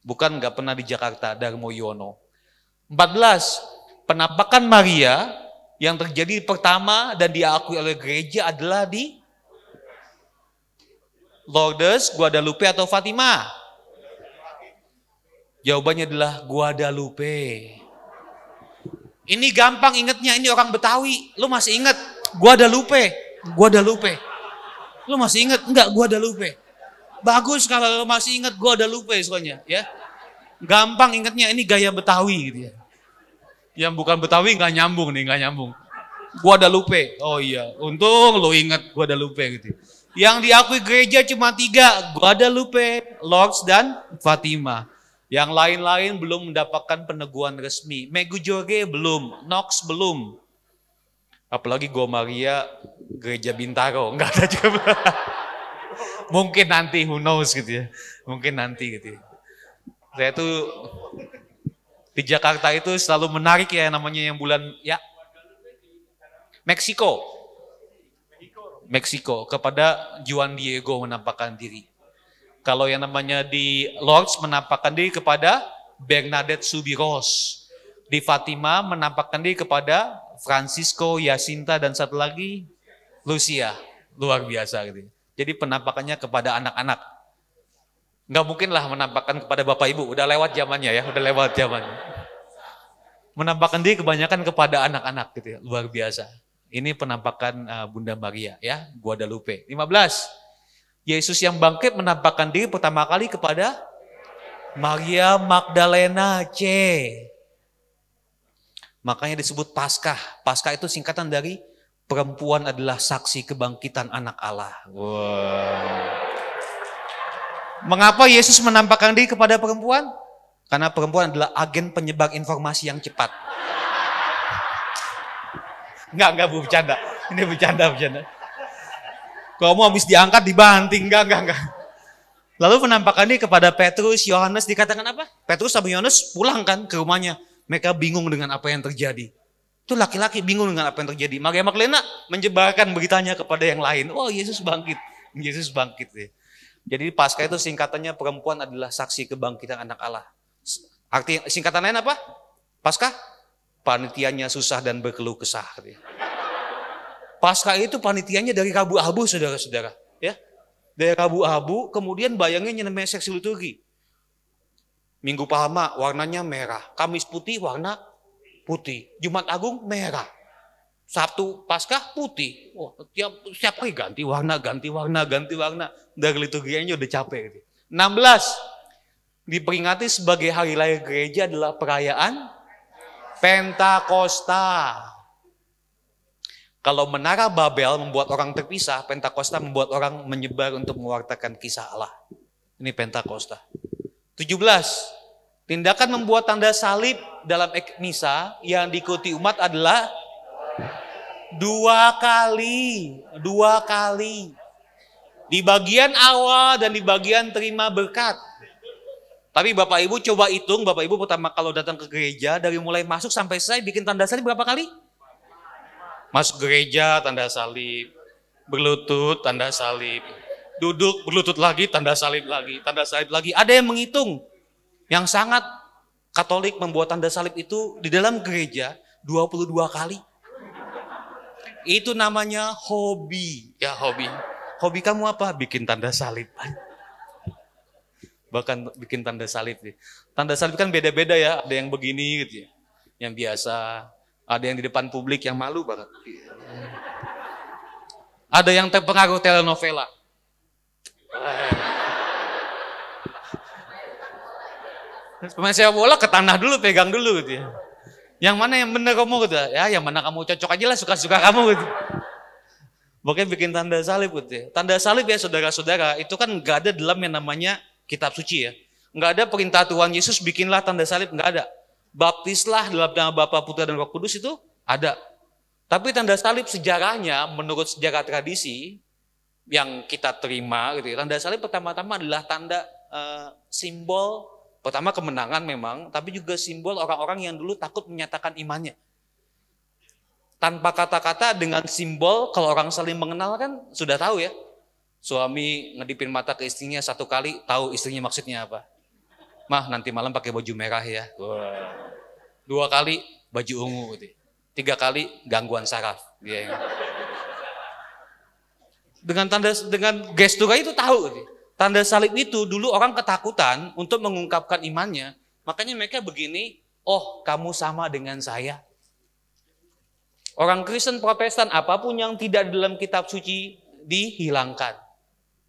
Bukan nggak pernah di Jakarta, Darmo Yuwono. 14. Penampakan Maria yang terjadi pertama dan diakui oleh gereja adalah di Lourdes, Guadalupe atau Fatima? Jawabannya adalah Guadalupe. Ini gampang ingetnya, ini orang Betawi. Lu masih inget Guadalupe? Guadalupe. Lu masih inget? Enggak, Guadalupe. Bagus kalau lu masih inget Guadalupe soalnya ya. Gampang ingetnya, ini gaya Betawi gitu ya. Yang bukan Betawi nggak nyambung nih, nggak nyambung. Guadalupe, oh iya, untung lo ingat Guadalupe gitu. Yang diakui gereja cuma 3, Guadalupe, Lourdes, dan Fatima. Yang lain-lain belum mendapatkan peneguhan resmi. Megujorge belum, Knox belum. Apalagi Gua Maria, gereja Bintaro, nggak ada juga. Mungkin nanti, who knows gitu ya. Mungkin nanti gitu ya. Saya tuh di Jakarta itu selalu menarik ya namanya yang bulan ya Meksiko kepada Juan Diego menampakkan diri. Kalau yang namanya di Lourdes menampakkan diri kepada Bernadette Subiros. Di Fatima menampakkan diri kepada Francisco, Jacinta, dan satu lagi Lucia. Luar biasa gitu. Jadi penampakannya kepada anak-anak. Nggak mungkin lah menampakkan kepada Bapak Ibu, udah lewat zamannya ya, udah lewat zamannya. Menampakkan diri kebanyakan kepada anak-anak gitu ya, luar biasa. Ini penampakan Bunda Maria ya, Guadalupe. 15. Yesus yang bangkit menampakkan diri pertama kali kepada Maria Magdalena C. Makanya disebut Paskah. Paskah itu singkatan dari perempuan adalah saksi kebangkitan anak Allah. Wow. Mengapa Yesus menampakkan diri kepada perempuan? Karena perempuan adalah agen penyebar informasi yang cepat. Enggak bercanda. Ini bercanda. Kalau mau habis diangkat dibanting, enggak. Lalu penampakan diri kepada Petrus, Yohanes, dikatakan apa? Petrus sama Yohanes pulang kan ke rumahnya. Mereka bingung dengan apa yang terjadi. Itu laki-laki bingung dengan apa yang terjadi. Maria Magdalena menyebarkan beritanya kepada yang lain. Oh, Yesus bangkit. Yesus bangkit ya. Jadi Paskah itu singkatannya perempuan adalah saksi kebangkitan anak Allah. Arti singkatan lain apa? Paskah? Panitianya susah dan berkeluh kesah. Paskah itu panitianya dari Rabu Abu, saudara-saudara. Ya, dari Rabu Abu, kemudian bayangin namanya seksi liturgi. Minggu Palma warnanya merah, Kamis Putih warna putih, Jumat Agung merah. Sabtu Paskah putih. Wah, tiap hari ganti warna. Dari liturgianya udah capek. 16. Diperingati sebagai hari lahir gereja adalah perayaan Pentakosta. Kalau Menara Babel membuat orang terpisah, Pentakosta membuat orang menyebar untuk mewartakan kisah Allah. Ini Pentakosta. 17. Tindakan membuat tanda salib dalam misa yang diikuti umat adalah dua kali. Di bagian awal dan di bagian terima berkat. Tapi Bapak Ibu coba hitung, Bapak Ibu pertama kalau datang ke gereja, dari mulai masuk sampai selesai bikin tanda salib berapa kali? Masuk gereja, tanda salib. Berlutut, tanda salib. Duduk, berlutut lagi, tanda salib lagi. Ada yang menghitung. Yang sangat Katolik membuat tanda salib itu di dalam gereja 22 kali. Itu namanya hobi. Ya, hobi. Hobi kamu apa? Bikin tanda salib. Bahkan bikin tanda salib. Tanda salib kan beda-beda ya. Ada yang begini gitu ya. Yang biasa. Ada yang di depan publik yang malu banget. Ada yang terpengaruh telenovela. Pemain sepak bola ke tanah dulu, pegang dulu gitu ya. Yang mana yang benar kamu gitu ya, yang mana kamu cocok aja lah, suka-suka kamu gitu. Pokoknya bikin tanda salib gitu ya. Tanda salib ya saudara-saudara, itu kan nggak ada dalam yang namanya kitab suci ya. Nggak ada perintah Tuhan Yesus bikinlah tanda salib, nggak ada. Baptislah dalam nama Bapa, Putra, dan Roh Kudus itu ada. Tapi tanda salib sejarahnya menurut sejarah tradisi yang kita terima gitu ya. Tanda salib pertama-tama adalah tanda simbol Pertama kemenangan memang, tapi juga simbol orang-orang yang dulu takut menyatakan imannya. Tanpa kata-kata dengan simbol, kalau orang saling mengenal kan sudah tahu ya. Suami ngedipin mata ke istrinya 1 kali, tahu istrinya maksudnya apa. Mah nanti malam pakai baju merah ya. 2 kali baju ungu. 3 kali gangguan saraf. Dengan gestura itu tahu. Tanda salib itu dulu orang ketakutan untuk mengungkapkan imannya. Makanya mereka begini, oh kamu sama dengan saya. Orang Kristen Protestan apapun yang tidak dalam kitab suci dihilangkan,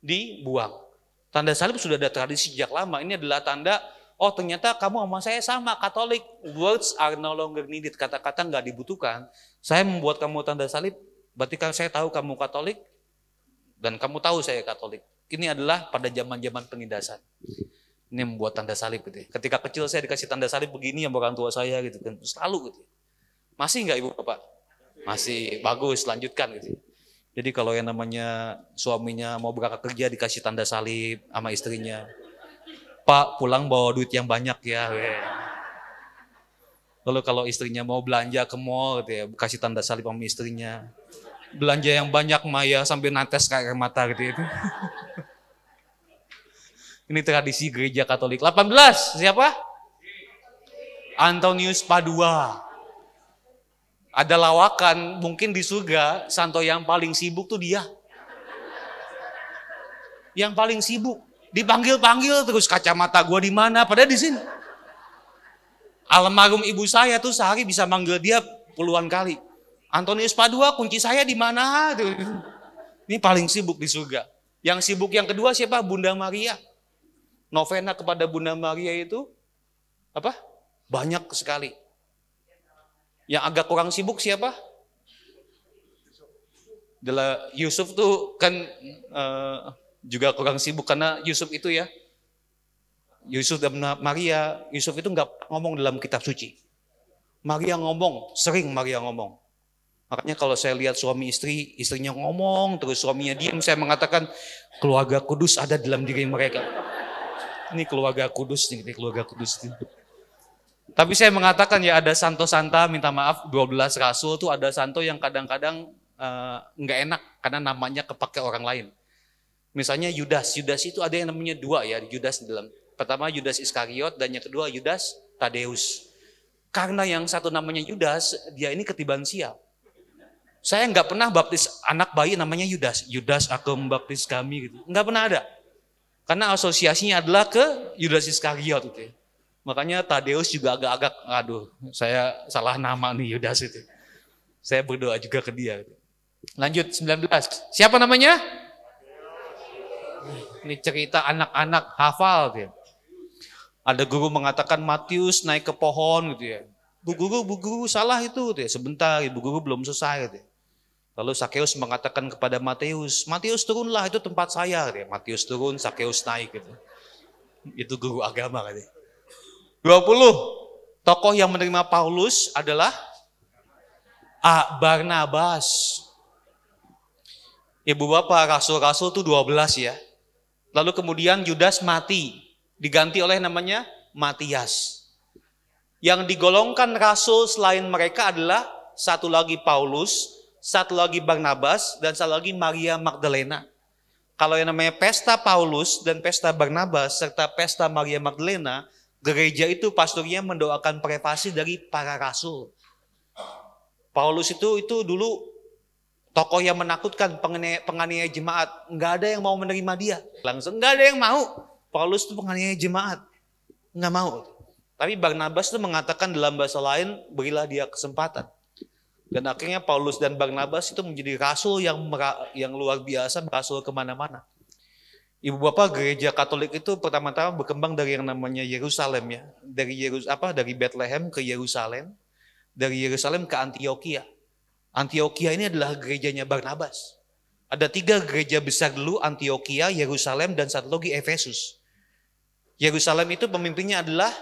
dibuang. Tanda salib sudah ada tradisi sejak lama. Ini adalah tanda, oh ternyata kamu sama saya sama, Katolik. Words are no longer needed. Kata-kata nggak dibutuhkan. Saya membuat kamu tanda salib, berarti kan saya tahu kamu Katolik, dan kamu tahu saya Katolik. Ini adalah pada zaman-zaman penindasan. Ini membuat tanda salib. Gitu. Ketika kecil saya dikasih tanda salib begini yang orang tua saya gitu kan, selalu gitu. Masih nggak ibu bapak? Masih, bagus, lanjutkan gitu. Jadi kalau yang namanya suaminya mau berangkat kerja dikasih tanda salib sama istrinya. Pak pulang bawa duit yang banyak ya. Lalu kalau istrinya mau belanja ke mall gitu ya, kasih tanda salib sama istrinya. Belanja yang banyak Maya sambil nates kayak air mata gitu itu. Ini tradisi gereja Katolik. 18, siapa? Antonius Padua. Ada lawakan, mungkin di surga, santo yang paling sibuk tuh dia. Yang paling sibuk. Dipanggil-panggil terus, kacamata gua di mana? Padahal di sini. Almarhum ibu saya tuh sehari bisa manggil dia puluhan kali. Antonius Padua, kunci saya di mana? Ini paling sibuk di surga. Yang sibuk yang kedua siapa? Bunda Maria. Novena kepada Bunda Maria itu apa? Banyak sekali. Yang agak kurang sibuk siapa? Adalah Yusuf tuh kan juga kurang sibuk karena Yusuf itu ya. Yusuf dan Maria, Yusuf itu nggak ngomong dalam kitab suci. Maria ngomong, sering Maria ngomong. Makanya kalau saya lihat suami istri, istrinya ngomong, terus suaminya diam, saya mengatakan keluarga kudus ada dalam diri mereka. Ini keluarga kudus, ini keluarga kudus. Tapi saya mengatakan ya ada santo-santa, minta maaf 12 rasul tuh ada santo yang kadang-kadang nggak enak karena namanya kepake orang lain. Misalnya Yudas itu ada yang namanya 2 ya, Yudas dalam. Pertama Yudas Iskariot dan yang kedua Yudas Tadeus. Karena yang satu namanya Yudas, dia ini ketiban sial. Saya nggak pernah baptis anak bayi namanya Yudas. Yudas aku membaptis kami gitu. Nggak pernah ada. Karena asosiasinya adalah ke Yudas Iskariot gitu. Makanya Tadeus juga agak-agak, aduh saya salah nama nih Yudas itu. Saya berdoa juga ke dia. Lanjut 19. Siapa namanya? Ini cerita anak-anak hafal dia. Ada guru mengatakan Matius naik ke pohon gitu ya. Bu guru salah itu gitu ya. Sebentar, ibu guru belum selesai gitu ya. Lalu Sakeus mengatakan kepada Matius turunlah itu tempat saya gitu ya. Matius turun, Sakeus naik gitu. Itu guru agama gitu ya. 20. Tokoh yang menerima Paulus adalah Barnabas. Ibu bapak, rasul-rasul itu 12 ya. Lalu kemudian Yudas mati. Diganti oleh namanya Matias. Yang digolongkan rasul selain mereka adalah satu lagi Paulus, satu lagi Barnabas, dan satu lagi Maria Magdalena. Kalau yang namanya pesta Paulus dan pesta Barnabas serta pesta Maria Magdalena, gereja itu pastornya mendoakan privasi dari para rasul. Paulus itu dulu tokoh yang menakutkan, penganiaya jemaat. Nggak ada yang mau menerima dia. Langsung nggak ada yang mau. Paulus itu penganiaya jemaat. Nggak mau. Tapi Barnabas itu mengatakan dalam bahasa lain, berilah dia kesempatan. Dan akhirnya Paulus dan Barnabas itu menjadi rasul yang luar biasa, rasul kemana-mana. Ibu bapak, gereja Katolik itu pertama-tama berkembang dari yang namanya Yerusalem ya, dari Bethlehem ke Yerusalem, dari Yerusalem ke Antioquia. Antioquia ini adalah gerejanya Barnabas. Ada 3 gereja besar dulu, Antioquia, Yerusalem, dan satu lagi Efesus. Yerusalem itu pemimpinnya adalah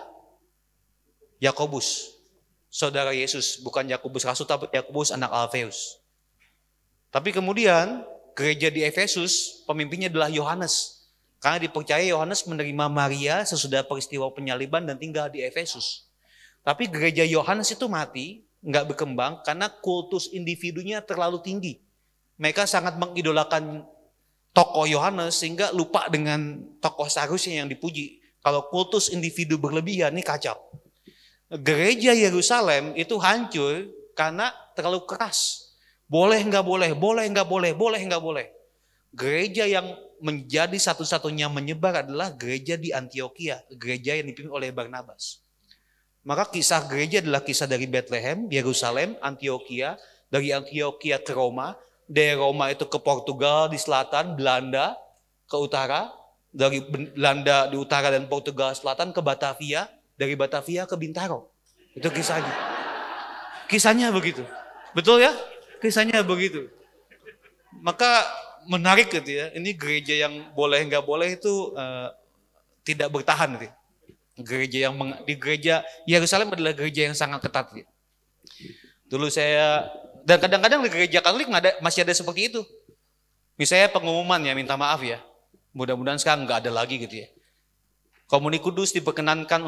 Yakobus, saudara Yesus, bukan Yakobus rasul tapi Yakobus anak Alfeus. Tapi kemudian gereja di Efesus pemimpinnya adalah Yohanes. Karena dipercaya Yohanes menerima Maria sesudah peristiwa penyaliban dan tinggal di Efesus. Tapi gereja Yohanes itu mati, nggak berkembang karena kultus individunya terlalu tinggi. Mereka sangat mengidolakan tokoh Yohanes sehingga lupa dengan tokoh seharusnya yang dipuji. Kalau kultus individu berlebihan, ini kacau. Gereja Yerusalem itu hancur karena terlalu keras. Boleh nggak boleh, boleh nggak boleh, boleh nggak boleh. Gereja yang menjadi satu-satunya menyebar adalah gereja di Antioquia, gereja yang dipimpin oleh Barnabas. Maka kisah gereja adalah kisah dari Bethlehem, Yerusalem, Antioquia, dari Antioquia ke Roma, dari Roma itu ke Portugal di selatan, Belanda ke utara, dari Belanda di utara dan Portugal selatan ke Batavia, dari Batavia ke Bintaro. Itu kisahnya. Kisahnya begitu. Betul ya? Kisahnya begitu. Maka menarik gitu ya. Ini gereja yang boleh nggak boleh itu tidak bertahan gitu. Di gereja Yerusalem adalah gereja yang sangat ketat gitu. Dulu saya dan kadang-kadang di gereja Katolik masih ada seperti itu. Misalnya pengumuman ya, minta maaf ya. Mudah-mudahan sekarang nggak ada lagi gitu ya. Komuni Kudus diperkenankan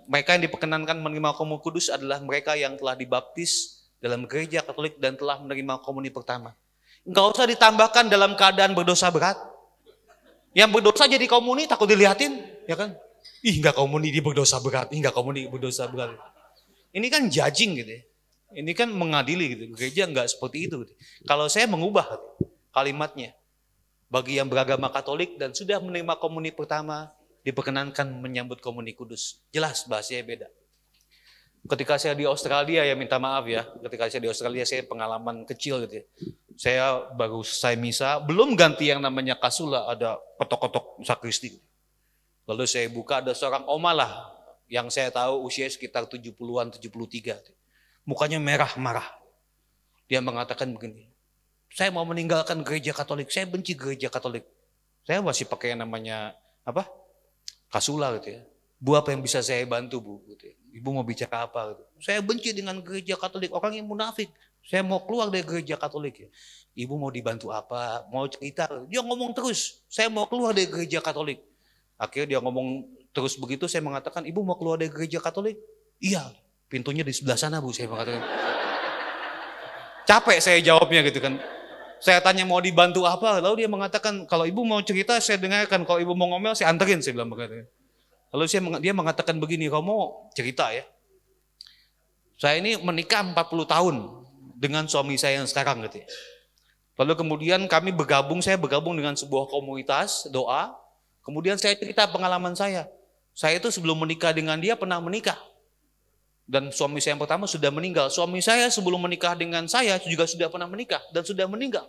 mereka yang diperkenankan menerima Komuni Kudus adalah mereka yang telah dibaptis dalam gereja Katolik dan telah menerima komuni pertama. Enggak usah ditambahkan dalam keadaan berdosa berat. Yang berdosa jadi komuni takut dilihatin, ya kan? Ih, enggak komuni dia berdosa berat, enggak komuni berdosa berat. Ini kan judging gitu ya. Ini kan mengadili gitu. Gereja enggak seperti itu gitu. Kalau saya mengubah kalimatnya, bagi yang beragama Katolik dan sudah menerima komuni pertama, diperkenankan menyambut komuni kudus. Jelas bahasanya beda. Ketika saya di Australia ya minta maaf ya. Ketika saya di Australia saya pengalaman kecil gitu ya. Saya baru selesai misa, belum ganti yang namanya kasula, ada kotok-kotok sakristi. Lalu saya buka, ada seorang oma lah, yang saya tahu usia sekitar 70-an, 73. Mukanya merah, marah. Dia mengatakan begini, saya mau meninggalkan gereja Katolik, saya benci gereja Katolik. Saya masih pakai yang namanya, kasula gitu ya. Bu, apa yang bisa saya bantu bu? Gitu ya. Ibu mau bicara apa? Gitu. Saya benci dengan gereja Katolik, orang yang munafik. Saya mau keluar dari gereja Katolik ya. Ibu mau dibantu apa? Mau cerita? Dia ngomong terus, saya mau keluar dari gereja Katolik. Akhirnya dia ngomong terus begitu, saya mengatakan, ibu mau keluar dari gereja Katolik? Iya, pintunya di sebelah sana bu, saya mengatakan. Capek saya jawabnya gitu kan. Saya tanya mau dibantu apa? Lalu dia mengatakan, kalau ibu mau cerita saya dengarkan, kalau ibu mau ngomel saya anterin, saya bilang begitu. Lalu dia mengatakan begini, kamu mau cerita ya? Saya ini menikah 40 tahun dengan suami saya yang sekarang gitu ya. Lalu kemudian saya bergabung dengan sebuah komunitas doa. Kemudian saya cerita pengalaman saya. Saya itu sebelum menikah dengan dia pernah menikah. Dan suami saya yang pertama sudah meninggal. Suami saya sebelum menikah dengan saya juga sudah pernah menikah dan sudah meninggal.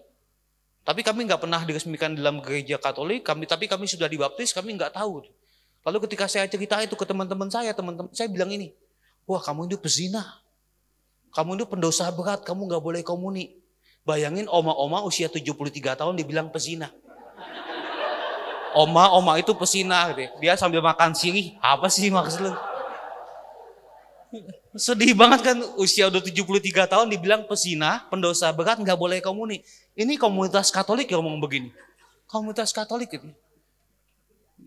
Tapi kami nggak pernah diresmikan dalam gereja Katolik, tapi kami sudah dibaptis, kami nggak tahu. Lalu ketika saya cerita itu ke teman-teman saya bilang ini, wah kamu itu pezina. Kamu itu pendosa berat, kamu gak boleh komuni. Bayangin oma-oma usia 73 tahun dibilang pezina. Oma itu pezina. Dia sambil makan sirih, apa sih maksud lu? Sedih banget kan, usia udah 73 tahun dibilang pezina, pendosa berat, gak boleh komuni. Ini komunitas Katolik yang ngomong begini. Komunitas Katolik gitu.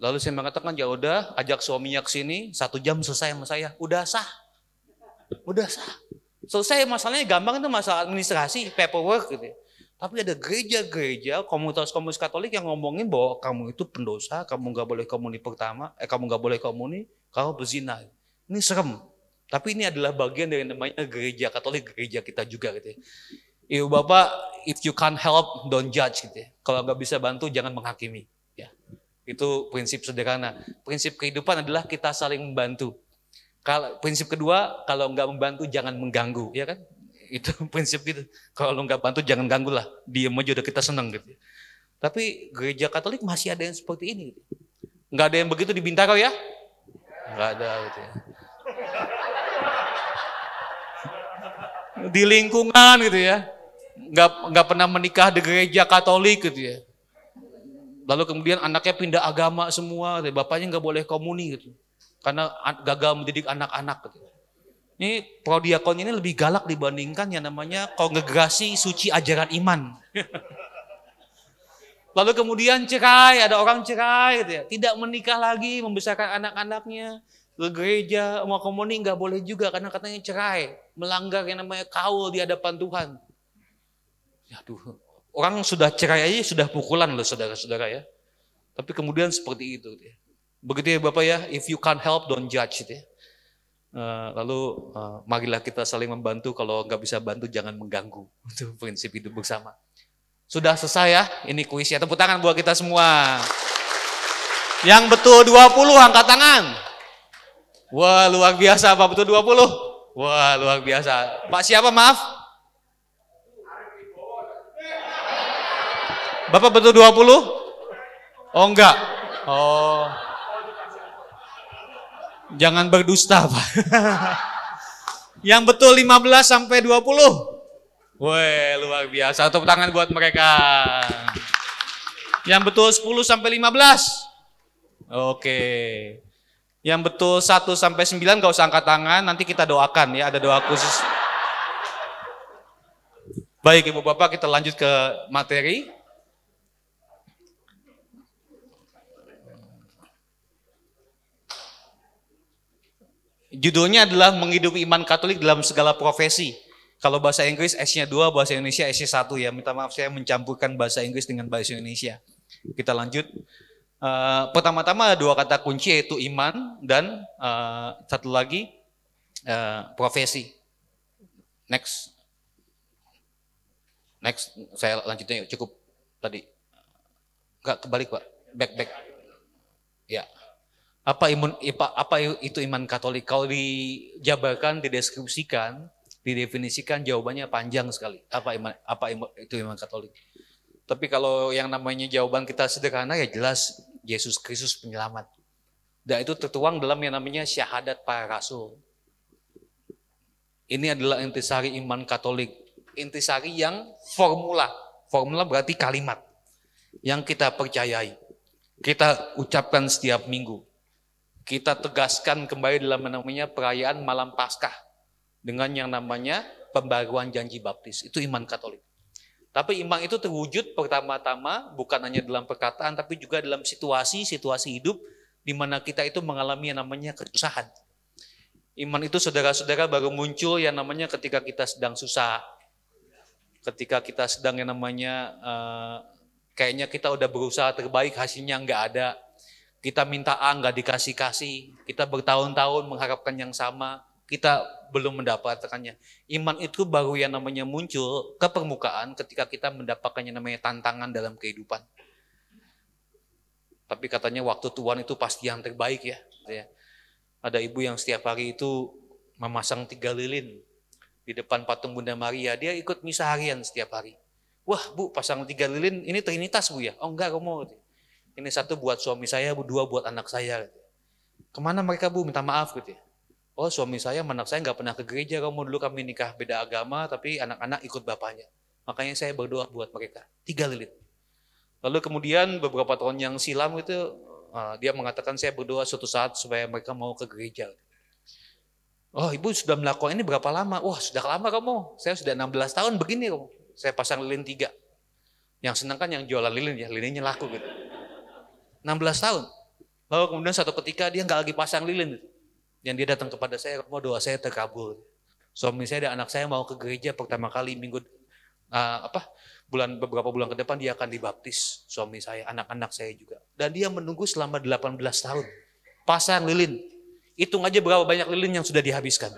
Lalu saya mengatakan, ya udah ajak suaminya ke sini, 1 jam selesai sama saya. Udah sah. Selesai, masalahnya gampang, itu masalah administrasi, paperwork gitu. Tapi ada gereja-gereja, komunitas-komunitas Katolik yang ngomongin bahwa kamu itu pendosa, kamu gak boleh komuni pertama, kamu gak boleh komuni, kamu berzina. Ini serem. Tapi ini adalah bagian dari namanya gereja Katolik, gereja kita juga gitu ya. Ibu bapak, if you can't help, don't judge gitu ya. Kalau gak bisa bantu, jangan menghakimi. Ya. Itu prinsip sederhana. Prinsip kehidupan adalah kita saling membantu. Prinsip kedua, kalau nggak membantu jangan mengganggu, ya kan? Itu prinsip gitu. Kalau nggak bantu jangan ganggu lah, diem aja udah kita seneng gitu. Tapi gereja Katolik masih ada yang seperti ini. Gitu. Nggak ada yang begitu di Bintaro ya? Nggak ada gitu ya. Di lingkungan gitu ya, nggak pernah menikah di gereja Katolik gitu ya. Lalu kemudian anaknya pindah agama semua, bapaknya nggak boleh komuni gitu. Karena gagal mendidik anak-anak. Gitu. Ini prodiakon ini lebih galak dibandingkan yang namanya kongregasi suci ajaran iman. Lalu kemudian cerai, ada orang cerai gitu ya. Tidak menikah lagi, membesarkan anak-anaknya. Ke gereja, mau komuni nggak boleh juga karena katanya cerai. Melanggar yang namanya kaul di hadapan Tuhan. Aduh, orang sudah cerai aja sudah pukulan loh saudara-saudara ya. Tapi kemudian seperti itu. Gitu ya. Begitu ya Bapak ya, if you can't help, don't judge. Gitu ya. Lalu marilah kita saling membantu, kalau nggak bisa bantu jangan mengganggu. Itu prinsip hidup bersama. Sudah selesai ya, ini kuisnya. Tepuk tangan buat kita semua. Yang betul 20 angkat tangan. Wah luar biasa, Pak betul 20. Wah luar biasa. Pak siapa maaf? Bapak betul 20? Oh enggak. Oh. Jangan berdusta Pak. Yang betul 15 sampai 20. Wah luar biasa, tepuk tangan buat mereka. Yang betul 10 sampai 15. Oke. Yang betul 1 sampai 9 gak usah angkat tangan, nanti kita doakan ya, ada doa khusus. Baik Ibu Bapak, kita lanjut ke materi. Judulnya adalah menghidupi iman Katolik dalam segala profesi. Kalau bahasa Inggris S-nya 2, bahasa Indonesia S-nya 1 ya. Minta maaf saya mencampurkan bahasa Inggris dengan bahasa Indonesia. Kita lanjut. Pertama-tama ada 2 kata kunci yaitu iman dan satu lagi profesi. Next, saya lanjutnya cukup tadi. Enggak kebalik Pak, back. Ya. Apa itu iman Katolik? Kalau dijabarkan, dideskripsikan, didefinisikan jawabannya panjang sekali. Apa itu iman Katolik? Tapi kalau yang namanya jawaban kita sederhana ya jelas Yesus Kristus penyelamat. Dan itu tertuang dalam yang namanya syahadat para rasul. Ini adalah intisari iman Katolik. Intisari yang formula. Formula berarti kalimat yang kita percayai. Kita ucapkan setiap minggu. Kita tegaskan kembali dalam yang namanya perayaan malam Paskah. Dengan yang namanya pembaruan janji baptis. Itu iman Katolik. Tapi iman itu terwujud pertama-tama bukan hanya dalam perkataan, tapi juga dalam situasi hidup di mana kita itu mengalami yang namanya kesusahan. Iman itu saudara-saudara baru muncul yang namanya ketika kita sedang susah. Ketika kita sedang yang namanya kayaknya kita udah berusaha terbaik, hasilnya nggak ada. Kita minta A nggak dikasih-kasih. Kita bertahun-tahun mengharapkan yang sama. Kita belum mendapatkannya. Iman itu baru yang namanya muncul ke permukaan ketika kita mendapatkan yang namanya tantangan dalam kehidupan. Tapi katanya waktu Tuhan itu pasti yang terbaik ya. Ada ibu yang setiap hari itu memasang 3 lilin di depan patung Bunda Maria. Dia ikut misa harian setiap hari. Wah Bu, pasang 3 lilin ini Trinitas Bu ya? Oh enggak, kamu. Ini 1 buat suami saya, 2 buat anak saya. Kemana mereka Bu? Minta maaf gitu ya. Oh suami saya, anak saya nggak pernah ke gereja, kamu dulu kami nikah beda agama, tapi anak-anak ikut bapaknya. Makanya saya berdoa buat mereka, 3 lilin. Lalu kemudian beberapa tahun yang silam itu, dia mengatakan saya berdoa suatu saat supaya mereka mau ke gereja. Oh ibu sudah melakukan ini berapa lama? Wah sudah lama kamu, saya sudah 16 tahun begini kamu. Saya pasang lilin 3. Yang senang kan yang jualan lilin ya, lilinnya laku gitu. 16 tahun. Lalu kemudian satu ketika dia nggak lagi pasang lilin gitu. Yang dia datang kepada saya, mau doa saya terkabul. Suami saya dan anak saya mau ke gereja pertama kali beberapa bulan ke depan dia akan dibaptis. Suami saya, anak-anak saya juga. Dan dia menunggu selama 18 tahun. Pasang lilin. Hitung aja berapa banyak lilin yang sudah dihabiskan.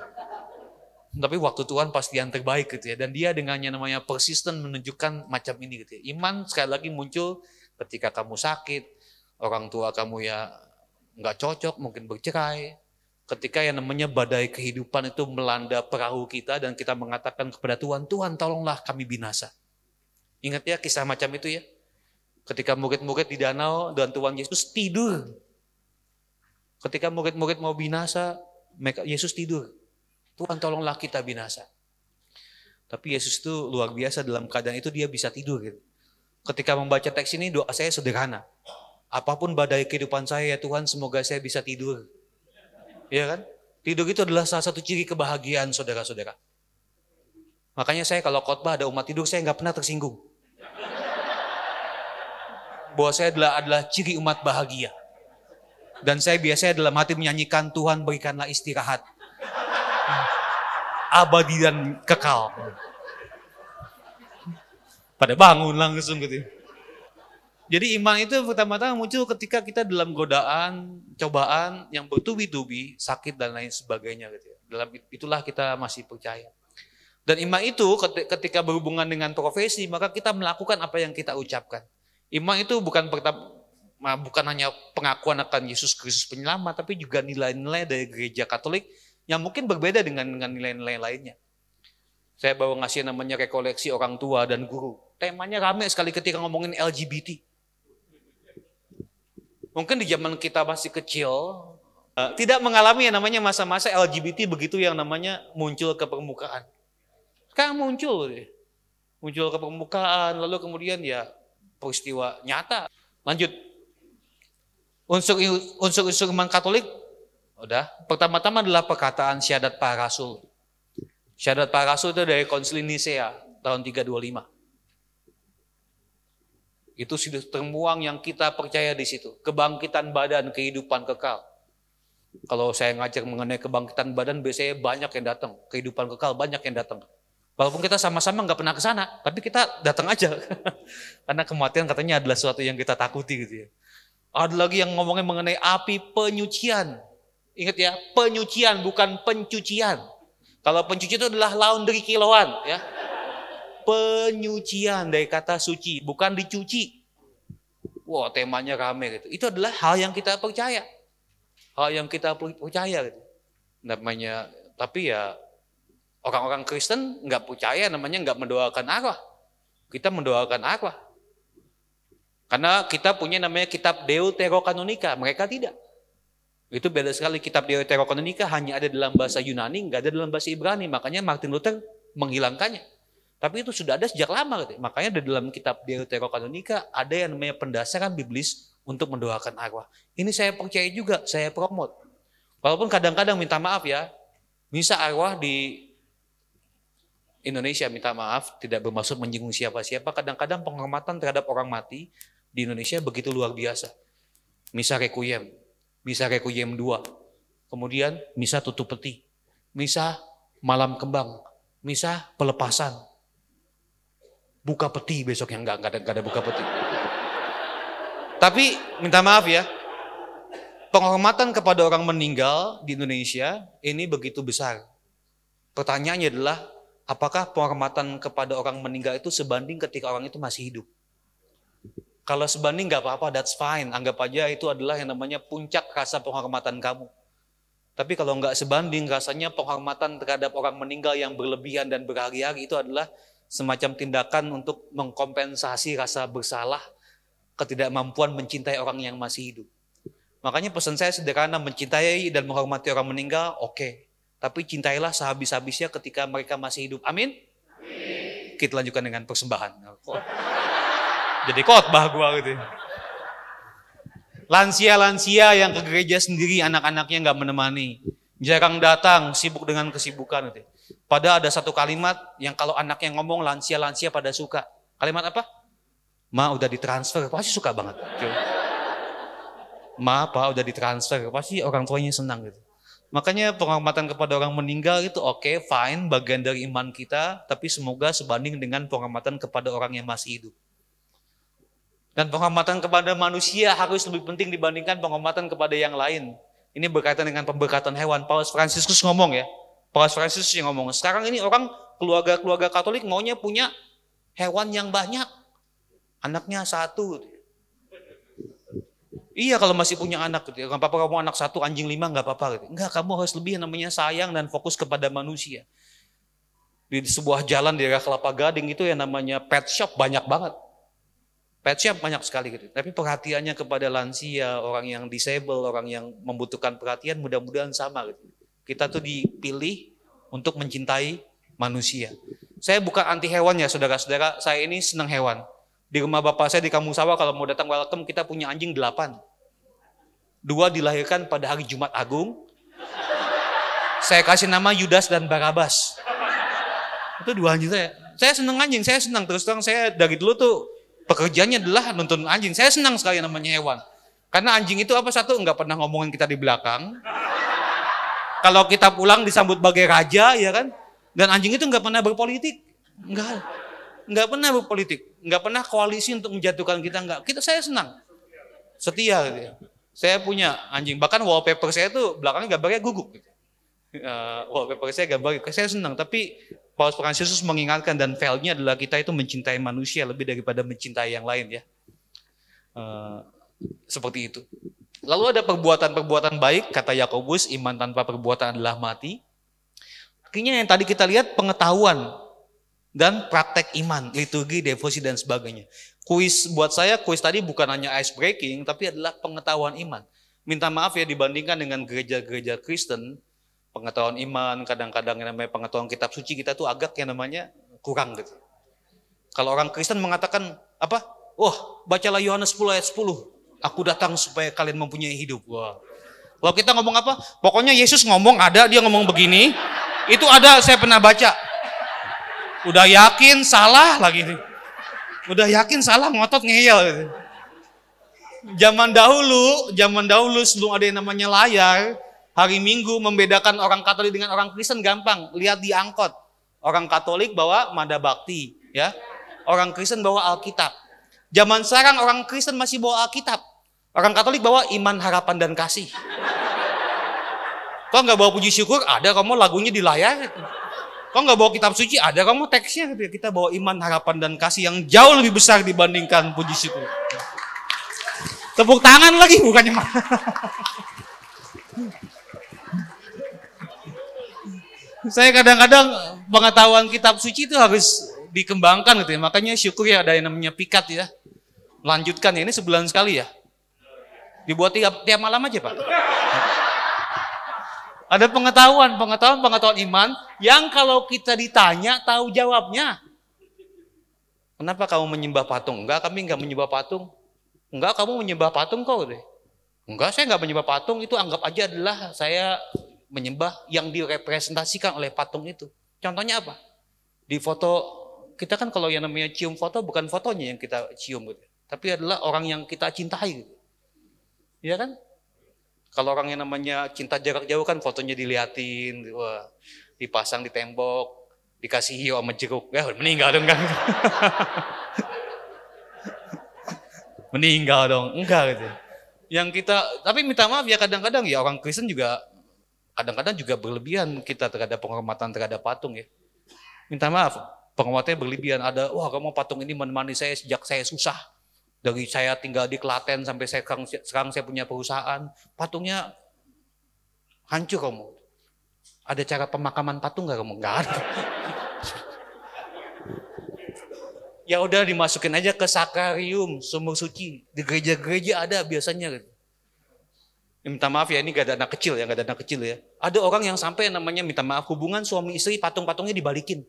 Tapi waktu Tuhan pasti yang terbaik gitu ya. Dan dia dengan yang namanya persisten menunjukkan macam ini gitu ya. Iman sekali lagi muncul ketika kamu sakit, orang tua kamu ya nggak cocok, mungkin bercerai. Ketika yang namanya badai kehidupan itu melanda perahu kita dan kita mengatakan kepada Tuhan, Tuhan tolonglah kami binasa. Ingat ya kisah macam itu ya. Ketika murid-murid di danau dan Tuhan Yesus tidur. Ketika murid-murid mau binasa, Yesus tidur. Tuhan tolonglah kita binasa. Tapi Yesus itu luar biasa dalam keadaan itu dia bisa tidur. Gitu. Ketika membaca teks ini doa saya sederhana. Apapun badai kehidupan saya ya Tuhan semoga saya bisa tidur. Iya kan? Tidur itu adalah salah satu ciri kebahagiaan saudara-saudara. Makanya saya kalau khotbah ada umat tidur saya nggak pernah tersinggung. bahwa saya adalah ciri umat bahagia. Dan saya biasanya dalam hati menyanyikan, Tuhan berikanlah istirahat abadi dan kekal. Pada bangun langsung gitu. Jadi iman itu pertama-tama muncul ketika kita dalam godaan, cobaan yang bertubi-tubi, sakit dan lain sebagainya gitu. Dalam itulah kita masih percaya. Dan iman itu ketika berhubungan dengan profesi, maka kita melakukan apa yang kita ucapkan. Iman itu bukan hanya pengakuan akan Yesus Kristus penyelamat, tapi juga nilai-nilai dari gereja Katolik yang mungkin berbeda dengan nilai-nilai lainnya. Saya baru ngasih namanya rekoleksi orang tua dan guru. Temanya rame sekali ketika ngomongin LGBT. Mungkin di zaman kita masih kecil, tidak mengalami yang namanya masa-masa LGBT begitu yang namanya muncul ke permukaan. Sekarang muncul ke permukaan, lalu kemudian ya peristiwa nyata. Lanjut. Unsur-unsur iman Katolik, udah. Pertama-tama adalah perkataan syahadat para rasul. Syahadat para rasul itu dari Konsili Nisea tahun 325. Itu sudah termuang yang kita percaya di situ. Kebangkitan badan, kehidupan kekal. Kalau saya ngajar mengenai kebangkitan badan, biasanya banyak yang datang. Kehidupan kekal banyak yang datang. Walaupun kita sama-sama nggak pernah ke sana, tapi kita datang aja. Karena kematian katanya adalah sesuatu yang kita takuti gitu ya. Ada lagi yang ngomongin mengenai api penyucian. Ingat ya, penyucian bukan pencucian. Kalau pencucian itu adalah laundry kiloan ya. Penyucian dari kata suci, bukan dicuci. Wah, temanya rame gitu. Itu adalah hal yang kita percaya. Hal yang kita percaya gitu. Namanya, tapi ya orang-orang Kristen nggak percaya, namanya nggak mendoakan arwah. Kita mendoakan arwah. Karena kita punya namanya kitab Deuterokanonika, mereka tidak. Itu beda sekali, kitab Deuterokanonika hanya ada dalam bahasa Yunani, nggak ada dalam bahasa Ibrani. Makanya Martin Luther menghilangkannya. Tapi itu sudah ada sejak lama. Gitu. Makanya di dalam kitab Deuterokanonika ada yang namanya pendasaran biblis untuk mendoakan arwah. Ini saya percaya juga, saya promote. Walaupun kadang-kadang minta maaf ya, misa arwah di Indonesia, minta maaf, tidak bermaksud menyinggung siapa-siapa. Kadang-kadang penghormatan terhadap orang mati di Indonesia begitu luar biasa. Misa Requiem 2, kemudian misa tutup peti, misa malam kembang, misa pelepasan, buka peti besok yang enggak ada buka peti. Tapi minta maaf ya, penghormatan kepada orang meninggal di Indonesia ini begitu besar. Pertanyaannya adalah, apakah penghormatan kepada orang meninggal itu sebanding ketika orang itu masih hidup? Kalau sebanding nggak apa-apa, that's fine. Anggap aja itu adalah yang namanya puncak rasa penghormatan kamu. Tapi kalau nggak sebanding, rasanya penghormatan terhadap orang meninggal yang berlebihan dan berhari-hari itu adalah semacam tindakan untuk mengkompensasi rasa bersalah, ketidakmampuan mencintai orang yang masih hidup. Makanya pesan saya sederhana, mencintai dan menghormati orang meninggal, oke. Tapi cintailah sehabis-habisnya ketika mereka masih hidup. Amin? Amin. Kita lanjutkan dengan persembahan. Jadi khotbah gua gitu. Lansia-lansia yang ke gereja sendiri, anak-anaknya nggak menemani. Jarang datang, sibuk dengan kesibukan gitu. Padahal ada satu kalimat yang kalau anaknya ngomong, lansia-lansia pada suka. Kalimat apa? Ma udah ditransfer, pasti suka banget. Ma, pa udah ditransfer, pasti orang tuanya senang gitu. Makanya penghormatan kepada orang meninggal itu oke, fine, bagian dari iman kita, tapi semoga sebanding dengan penghormatan kepada orang yang masih hidup. Dan penghormatan kepada manusia harus lebih penting dibandingkan penghormatan kepada yang lain. Ini berkaitan dengan pemberkatan hewan. Paus Fransiskus ngomong ya, Paus Fransiskus yang ngomong, sekarang ini orang keluarga-keluarga Katolik maunya punya hewan yang banyak, anaknya satu. Iya kalau masih punya anak gitu. Enggak apa-apa kamu anak satu, anjing 5 enggak apa-apa gitu. Enggak, kamu harus lebih namanya sayang dan fokus kepada manusia. Di sebuah jalan di daerah Kelapa Gading itu yang namanya pet shop banyak banget. Pet shop banyak sekali gitu. Tapi perhatiannya kepada lansia, orang yang disable, orang yang membutuhkan perhatian mudah-mudahan sama gitu. Kita tuh dipilih untuk mencintai manusia. Saya bukan anti hewan ya saudara-saudara, saya ini senang hewan. Di rumah bapak saya di Kampung Sawah kalau mau datang welcome kita punya anjing 8. 2 dilahirkan pada hari Jumat Agung. Saya kasih nama Yudas dan Barabas. Itu 2 anjing saya. Saya senang anjing, saya senang. Terus terang saya dari dulu tuh Pekerjaannya adalah nuntun anjing. Saya senang sekali namanya hewan. Karena anjing itu apa satu, nggak pernah ngomongin kita di belakang. Kalau kita pulang disambut bagai raja, ya kan? Dan anjing itu nggak pernah berpolitik. Nggak pernah berpolitik. Nggak pernah koalisi untuk menjatuhkan kita. Nggak. Saya senang. Setia gitu ya. Saya punya anjing. Bahkan wallpaper saya tuh belakangnya gambarnya guguk. Gitu. Wallpaper saya gambar, saya senang. Tapi Paulus Fransisius mengingatkan dan value-nya adalah kita itu mencintai manusia lebih daripada mencintai yang lain ya. Seperti itu. Lalu ada perbuatan-perbuatan baik, kata Yakobus, iman tanpa perbuatan adalah mati. Akhirnya yang tadi kita lihat pengetahuan dan praktek iman, liturgi, devosi dan sebagainya. Kuis buat saya, kuis tadi bukan hanya ice breaking, tapi adalah pengetahuan iman. Minta maaf ya dibandingkan dengan gereja-gereja Kristen, pengetahuan iman, kadang-kadang yang namanya pengetahuan kitab suci kita tuh agak yang namanya kurang gitu. Kalau orang Kristen mengatakan apa? Oh, bacalah Yohanes 10 ayat 10. Aku datang supaya kalian mempunyai hidup. Wah. Kalau kita ngomong apa? Pokoknya Yesus ngomong ada, dia ngomong begini. Itu ada, saya pernah baca. Udah yakin salah lagi. Udah yakin salah, ngotot ngeyel gitu. Zaman dahulu sebelum ada yang namanya layar, hari Minggu membedakan orang Katolik dengan orang Kristen gampang. Lihat di angkot. Orang Katolik bawa Mada Bakti, ya. Orang Kristen bawa Alkitab. Zaman sekarang orang Kristen masih bawa Alkitab. Orang Katolik bawa Iman, Harapan dan Kasih. Kok nggak bawa Puji Syukur? Ada, kamu lagunya di layar. Kok nggak bawa kitab suci? Ada, kamu teksnya. Kita bawa Iman, Harapan dan Kasih yang jauh lebih besar dibandingkan Puji Syukur. Tepuk tangan lagi bukannya. Saya kadang-kadang pengetahuan kitab suci itu harus dikembangkan gitu ya. Makanya syukur ya ada yang namanya pikat ya. Lanjutkan ya, ini sebulan sekali ya. Dibuat tiap malam aja Pak. Ada pengetahuan iman yang kalau kita ditanya tahu jawabnya. Kenapa kamu menyembah patung? Enggak, kami enggak menyembah patung. Enggak, kamu menyembah patung kok deh. Enggak, saya enggak menyembah patung, itu anggap aja adalah saya menyembah yang direpresentasikan oleh patung itu. Contohnya apa? Di foto, kita kan kalau yang namanya cium foto bukan fotonya yang kita cium gitu. Tapi adalah orang yang kita cintai gitu. Iya kan? Kalau orang yang namanya cinta jarak jauh kan fotonya diliatin, wah, dipasang di tembok, dikasih hiu sama jeruk, ya meninggal dong kan? Meninggal dong, enggak gitu. Yang kita, tapi minta maaf ya kadang-kadang ya orang Kristen juga kadang-kadang juga berlebihan kita terhadap penghormatan terhadap patung ya. Minta maaf, penghormatannya berlebihan. Ada, wah kamu patung ini menemani saya sejak saya susah. Dari saya tinggal di Klaten sampai sekarang saya punya perusahaan. Patungnya hancur kamu. Ada cara pemakaman patung nggak kamu? Nggak ada. Ya udah dimasukin aja ke sakrarium, sumur suci. Di gereja-gereja ada biasanya. Minta maaf ya, ini gak ada anak kecil ya, Ada orang yang sampai namanya minta maaf hubungan suami istri patung-patungnya dibalikin.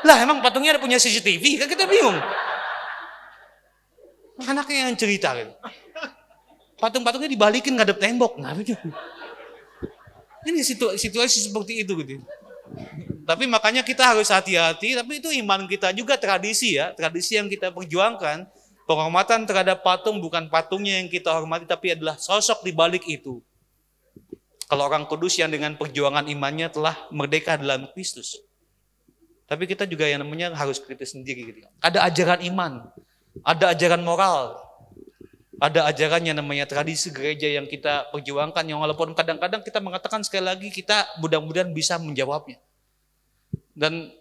Lah emang patungnya ada punya CCTV, kan kita bingung. Anaknya yang cerita gitu. Patung-patungnya dibalikin ngadep tembok. Nah, ini situasi seperti itu gitu. Tapi makanya kita harus hati-hati, tapi itu iman kita juga tradisi ya, tradisi yang kita perjuangkan. Penghormatan terhadap patung bukan patungnya yang kita hormati, tapi adalah sosok di balik itu. Kalau orang kudus yang dengan perjuangan imannya telah merdeka dalam Kristus. Tapi kita juga yang namanya harus kritis sendiri gitu. Ada ajaran iman, ada ajaran moral, ada ajaran yang namanya tradisi gereja yang kita perjuangkan, yang walaupun kadang-kadang kita mengatakan sekali lagi kita mudah-mudahan bisa menjawabnya. Dan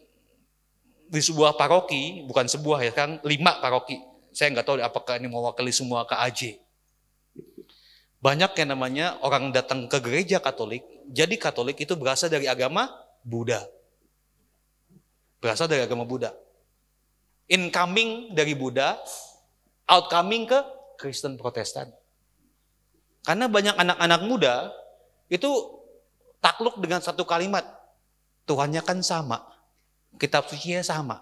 di sebuah paroki, bukan sebuah ya kan, 5 paroki. Saya nggak tahu apakah ini mewakili semua KAJ. Banyak yang namanya orang datang ke gereja Katolik, jadi Katolik itu berasal dari agama Buddha. Berasal dari agama Buddha. Incoming dari Buddha, outcoming ke Kristen Protestan. Karena banyak anak-anak muda itu takluk dengan satu kalimat, Tuhannya kan sama, kitab sucinya sama.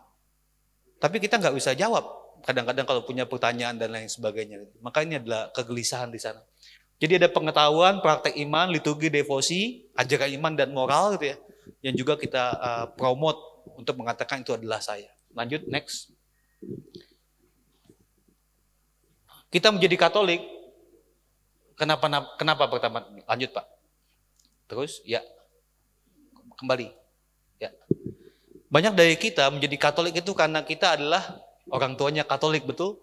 Tapi kita nggak bisa jawab. Kadang-kadang kalau punya pertanyaan dan lain sebagainya. Maka ini adalah kegelisahan di sana. Jadi ada pengetahuan, praktek iman, liturgi, devosi, ajaran iman dan moral gitu ya. Yang juga kita promote untuk mengatakan itu adalah saya. Lanjut, next. Kita menjadi Katolik, kenapa pertama? Lanjut Pak. Terus, ya, kembali. Ya. Banyak dari kita menjadi Katolik itu karena kita adalah orang tuanya Katolik, betul?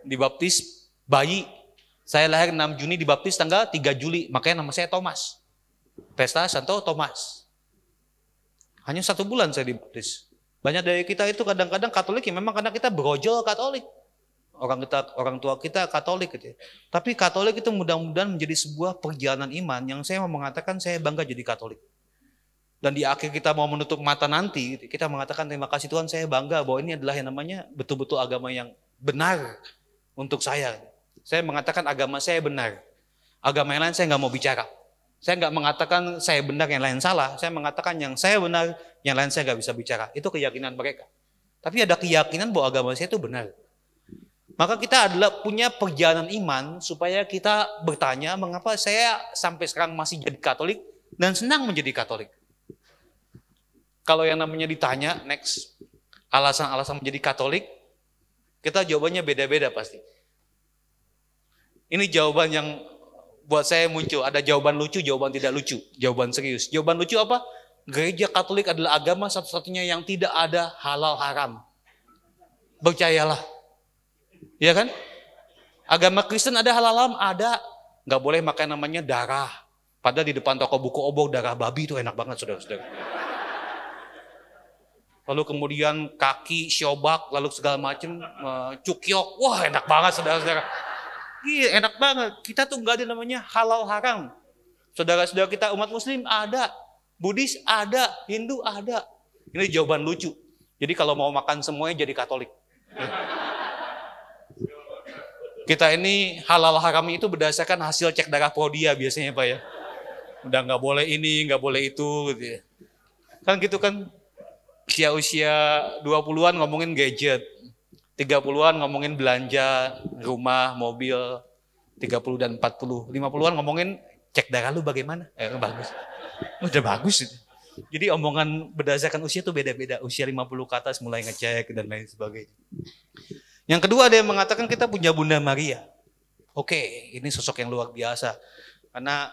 Dibaptis bayi. Saya lahir 6 Juni, dibaptis tanggal 3 Juli. Makanya nama saya Thomas. Pesta Santo Thomas. Hanya 1 bulan saya dibaptis. Banyak dari kita itu kadang-kadang Katolik ya memang karena kita berojol Katolik. Orang tua kita Katolik gitu. Tapi Katolik itu mudah-mudahan menjadi sebuah perjalanan iman yang saya mau mengatakan saya bangga jadi Katolik. Dan di akhir kita mau menutup mata nanti, kita mengatakan terima kasih Tuhan, saya bangga bahwa ini adalah yang namanya betul-betul agama yang benar untuk saya. Saya mengatakan agama saya benar. Agama yang lain saya nggak mau bicara. Saya nggak mengatakan saya benar, yang lain salah. Saya mengatakan yang saya benar, yang lain saya nggak bisa bicara. Itu keyakinan mereka. Tapi ada keyakinan bahwa agama saya itu benar. Maka kita adalah punya perjalanan iman supaya kita bertanya mengapa saya sampai sekarang masih jadi Katolik dan senang menjadi Katolik. Kalau yang namanya ditanya, next, alasan-alasan menjadi Katolik, kita jawabannya beda-beda pasti. Ini jawaban yang buat saya muncul. Ada jawaban lucu, jawaban tidak lucu, jawaban serius. Jawaban lucu apa? Gereja Katolik adalah agama satu-satunya yang tidak ada halal haram. Percayalah. Ya kan? Agama Kristen ada halal haram? Ada. Nggak boleh makan namanya darah. Padahal di depan toko buku obor darah babi itu enak banget saudara-saudara. Lalu kemudian kaki, syobak, lalu segala macam, cukyok. Wah enak banget saudara-saudara. Iya enak banget. Kita tuh nggak ada namanya halal haram. Saudara-saudara kita umat muslim ada. Buddhis ada. Hindu ada. Ini jawaban lucu. Jadi kalau mau makan semuanya jadi Katolik. Kita ini halal haram itu berdasarkan hasil cek darah Prodia biasanya Pak ya. Udah nggak boleh ini, nggak boleh itu. Gitu ya. Kan gitu kan. Usia 20-an ngomongin gadget. 30-an ngomongin belanja, rumah, mobil, 30 dan 40. 50-an ngomongin cek darah lu bagaimana? Bagus. Udah bagus itu. Jadi omongan berdasarkan usia itu beda-beda. Usia 50 ke atas mulai ngecek dan lain sebagainya. Yang kedua ada yang mengatakan kita punya Bunda Maria. Oke, ini sosok yang luar biasa. Karena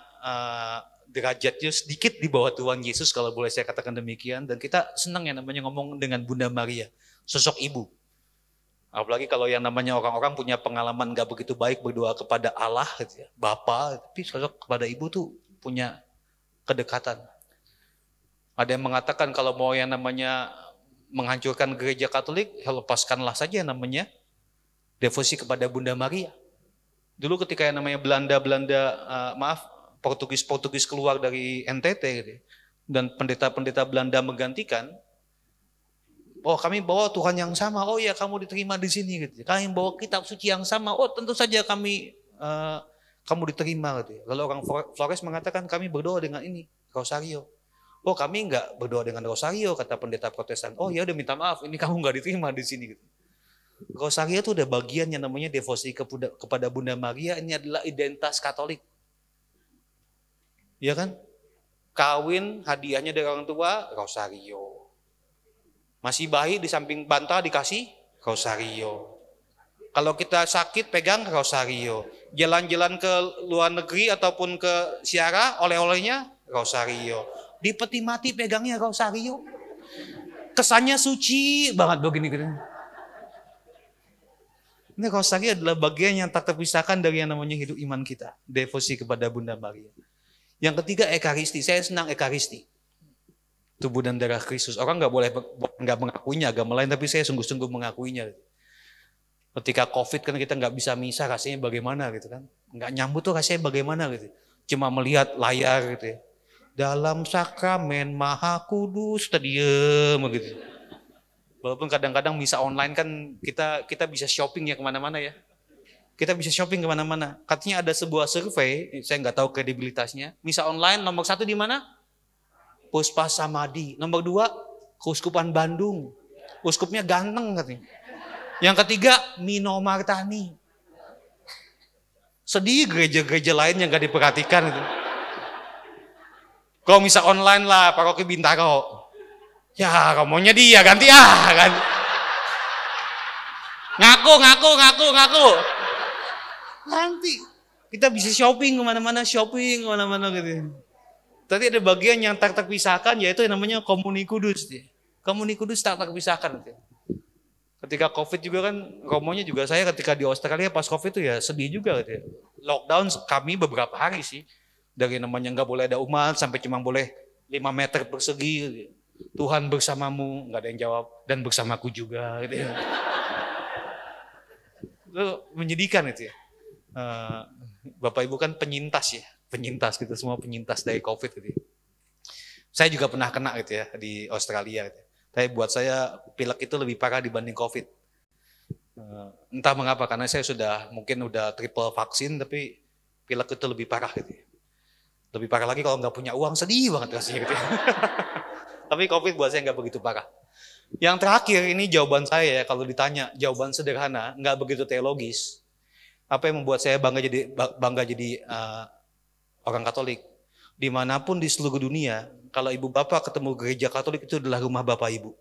derajatnya sedikit di bawah Tuhan Yesus kalau boleh saya katakan demikian. Dan kita senang yang namanya ngomong dengan Bunda Maria. Sosok ibu. Apalagi kalau yang namanya orang-orang punya pengalaman gak begitu baik berdoa kepada Allah, gitu ya, Bapa, tapi sosok kepada ibu tuh punya kedekatan. Ada yang mengatakan kalau mau yang namanya menghancurkan gereja Katolik, ya lepaskanlah saja yang namanya devosi kepada Bunda Maria. Dulu ketika yang namanya Portugis keluar dari NTT, gitu ya, dan pendeta-pendeta Belanda menggantikan, oh kami bawa Tuhan yang sama, oh ya kamu diterima di sini gitu. Kami bawa kitab suci yang sama, oh tentu saja kamu diterima gitu. Lalu orang Flores mengatakan kami berdoa dengan ini, Rosario. Oh kami enggak berdoa dengan Rosario, kata pendeta Protestan. Oh ya udah minta maaf, ini kamu enggak diterima di sini gitu. Rosario itu ada bagian yang namanya devosi kepada Bunda Maria, ini adalah identitas Katolik. Ya kan? Kawin hadiahnya dari orang tua, Rosario. Masih bayi di samping bantal dikasih Rosario. Kalau kita sakit pegang Rosario. Jalan-jalan ke luar negeri ataupun ke Siara oleh-olehnya Rosario. Di peti mati pegangnya Rosario. Kesannya suci banget begini gitu. Ini Rosario adalah bagian yang tak terpisahkan dari yang namanya hidup iman kita. Devosi kepada Bunda Maria. Yang ketiga Ekaristi. Saya senang Ekaristi. Tubuh dan darah Kristus. Orang nggak mengakuinya agama lain, tapi saya sungguh-sungguh mengakuinya. Ketika COVID kan kita nggak bisa misa, rasanya bagaimana gitu kan? Nggak nyambut tuh rasanya bagaimana gitu? Cuma melihat layar gitu ya. Dalam sakramen Maha Kudus, kita diem gitu. Walaupun kadang-kadang misa online kan kita bisa shopping ya kemana-mana ya. Kita bisa shopping kemana-mana. Katanya ada sebuah survei, saya nggak tahu kredibilitasnya. Misa online nomor 1 di mana? Puspa Samadi. Nomor 2, Keuskupan Bandung. Uskupnya ganteng katanya. Yang ketiga, Mino Martani. Sedih gereja-gereja lain yang gak diperhatikan. Gitu. Kalau misa online lah, Paroki Bintaro. Ya, kamunya dia, ganti kan. Ngaku. Nanti kita bisa shopping kemana-mana gitu. Tadi ada bagian yang tak terpisahkan, yaitu yang namanya komuni kudus. Komuni kudus tak terpisahkan. Ketika COVID juga kan, Romonya juga saya ketika di Australia pas COVID itu ya sedih juga. Lockdown kami beberapa hari sih. Dari namanya nggak boleh ada umat, sampai cuma boleh 5 meter persegi. Tuhan bersamamu, nggak ada yang jawab. Dan bersamaku juga. Gitu. Itu menyedihkan itu ya. Bapak Ibu kan penyintas ya. Penyintas gitu, semua penyintas dari COVID gitu. Saya juga pernah kena gitu ya di Australia gitu. Tapi buat saya pilek itu lebih parah dibanding COVID. Entah mengapa, karena saya mungkin udah triple vaksin, tapi pilek itu lebih parah gitu ya. Lebih parah lagi kalau nggak punya uang, sedih banget rasanya gitu ya. Tapi COVID buat saya nggak begitu parah. Yang terakhir ini jawaban saya ya, kalau ditanya jawaban sederhana, nggak begitu teologis. Apa yang membuat saya bangga jadi orang Katolik? Dimanapun di seluruh dunia, kalau ibu bapak ketemu gereja Katolik itu adalah rumah bapak ibu.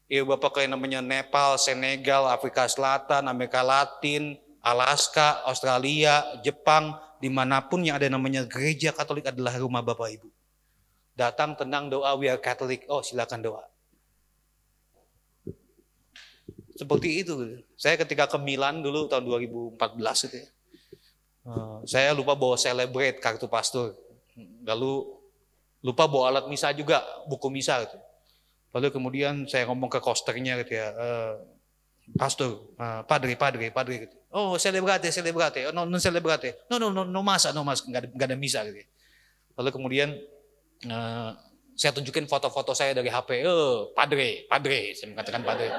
Ibu bapak kayak namanya Nepal, Senegal, Afrika Selatan, Amerika Latin, Alaska, Australia, Jepang, dimanapun yang ada namanya gereja Katolik adalah rumah bapak ibu. Datang, tenang, doa, we are Catholic. Oh, silakan doa. Seperti itu. Saya ketika ke Milan dulu tahun 2014 itu ya. Saya lupa bawa celebrate kartu pastor. Lalu lupa bawa alat misa juga, buku misa gitu. Lalu kemudian saya ngomong ke kosternya gitu ya. Pastor, padre gitu. Oh, celebrate. Oh, non celebrate. No masa, enggak ada misa gitu. Lalu kemudian saya tunjukin foto-foto saya dari HP. Padre, saya mengatakan padre.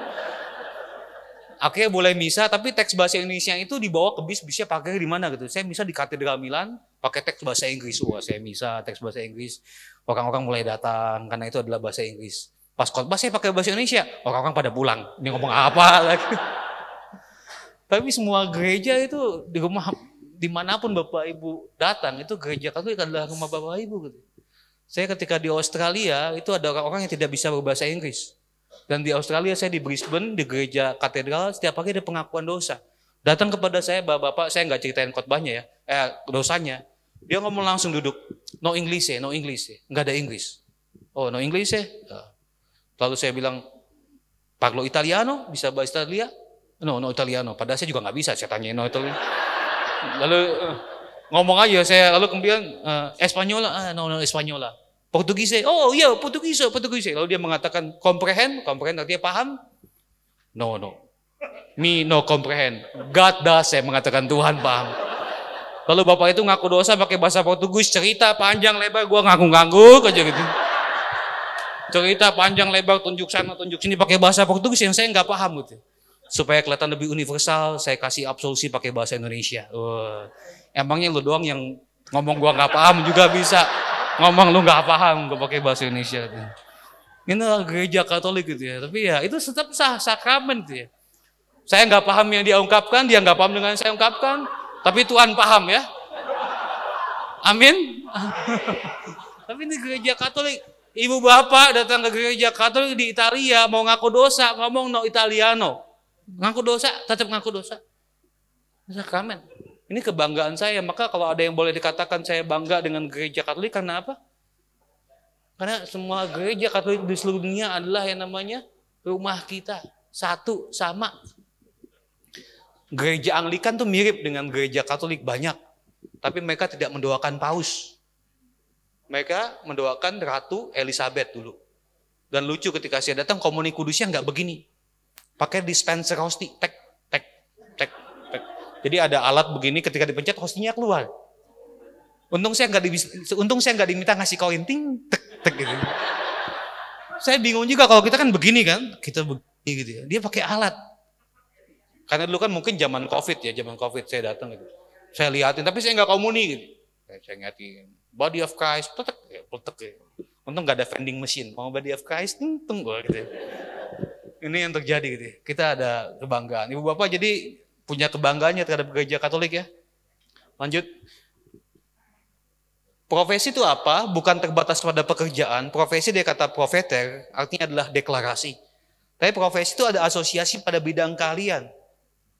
Akhirnya boleh misa, tapi teks bahasa Indonesia itu dibawa ke bisnya pakai di mana gitu. Saya misa di Katedral Milan, pakai teks bahasa Inggris. Wah, saya misa teks bahasa Inggris. Orang-orang mulai datang karena itu adalah bahasa Inggris. Pas khotbah saya pakai bahasa Indonesia, orang-orang pada pulang. Ini ngomong apa lagi? Tapi semua gereja itu di rumah, dimanapun Bapak Ibu datang, itu gereja Katolik adalah rumah Bapak Ibu gitu. Saya ketika di Australia itu ada orang-orang yang tidak bisa berbahasa Inggris. Dan di Australia saya di Brisbane, di gereja katedral, setiap pagi ada pengakuan dosa. Datang kepada saya, bapak-bapak, saya nggak ceritain khotbahnya ya, dosanya. Dia ngomong langsung duduk, no English ya, nggak ada Inggris. Oh, no English ya. Lalu saya bilang, parlo Italiano, bisa bahasa Italia? No Italiano. Padahal saya juga nggak bisa, saya tanya no Italiano. Lalu ngomong aja saya, lalu kemudian Espanyola, no Espanyola. Portugis, oh iya Portugis. Lalu dia mengatakan comprehend artinya paham? No. Me no comprehend. God does, saya mengatakan Tuhan paham. Lalu bapak itu ngaku dosa pakai bahasa Portugis, cerita panjang lebar, gua ngangguk aja gitu. Cerita panjang lebar, tunjuk sana tunjuk sini pakai bahasa Portugis yang saya nggak paham gitu. Supaya kelihatan lebih universal, saya kasih absolusi pakai bahasa Indonesia. Emangnya lu doang yang ngomong gua nggak paham juga bisa ngomong lu nggak paham, gua pakai bahasa Indonesia. Ini gereja Katolik gitu ya. Tapi ya itu tetap sakramen gitu ya. Saya nggak paham yang dia ungkapkan, dia nggak paham dengan saya ungkapkan, tapi Tuhan paham ya. Amin. Tapi ini gereja Katolik. Ibu bapak datang ke gereja Katolik di Italia mau ngaku dosa, ngomong no Italiano. Ngaku dosa, tetap ngaku dosa. Sakramen. Ini kebanggaan saya, maka kalau ada yang boleh dikatakan saya bangga dengan gereja Katolik, karena apa? Karena semua gereja Katolik di seluruh dunia adalah yang namanya rumah kita. Satu, sama. Gereja Anglikan tuh mirip dengan gereja Katolik banyak. Tapi mereka tidak mendoakan paus. Mereka mendoakan Ratu Elizabeth dulu. Dan lucu ketika saya datang, komuni kudusnya nggak begini. Pakai dispenser hosti, tek. Jadi ada alat begini, ketika dipencet hostinya keluar. Untung saya nggak diminta ngasih koin, ting, tek gitu. Saya bingung juga kalau kita kan begini kan, kita begini gitu ya. Dia pakai alat. Karena dulu kan mungkin zaman COVID saya datang gitu. Saya liatin, tapi saya nggak komuni gitu. Saya ngeliatin body of Christ, pletek ya. Untung nggak ada vending machine, mau body of Christ, ting, gitu. Ini yang terjadi gitu. Kita ada kebanggaan. Ibu bapak jadi punya kebanggaannya terhadap gereja Katolik ya. Lanjut. Profesi itu apa? Bukan terbatas pada pekerjaan. Profesi dia kata profeter, artinya adalah deklarasi. Tapi profesi itu ada asosiasi pada bidang kalian.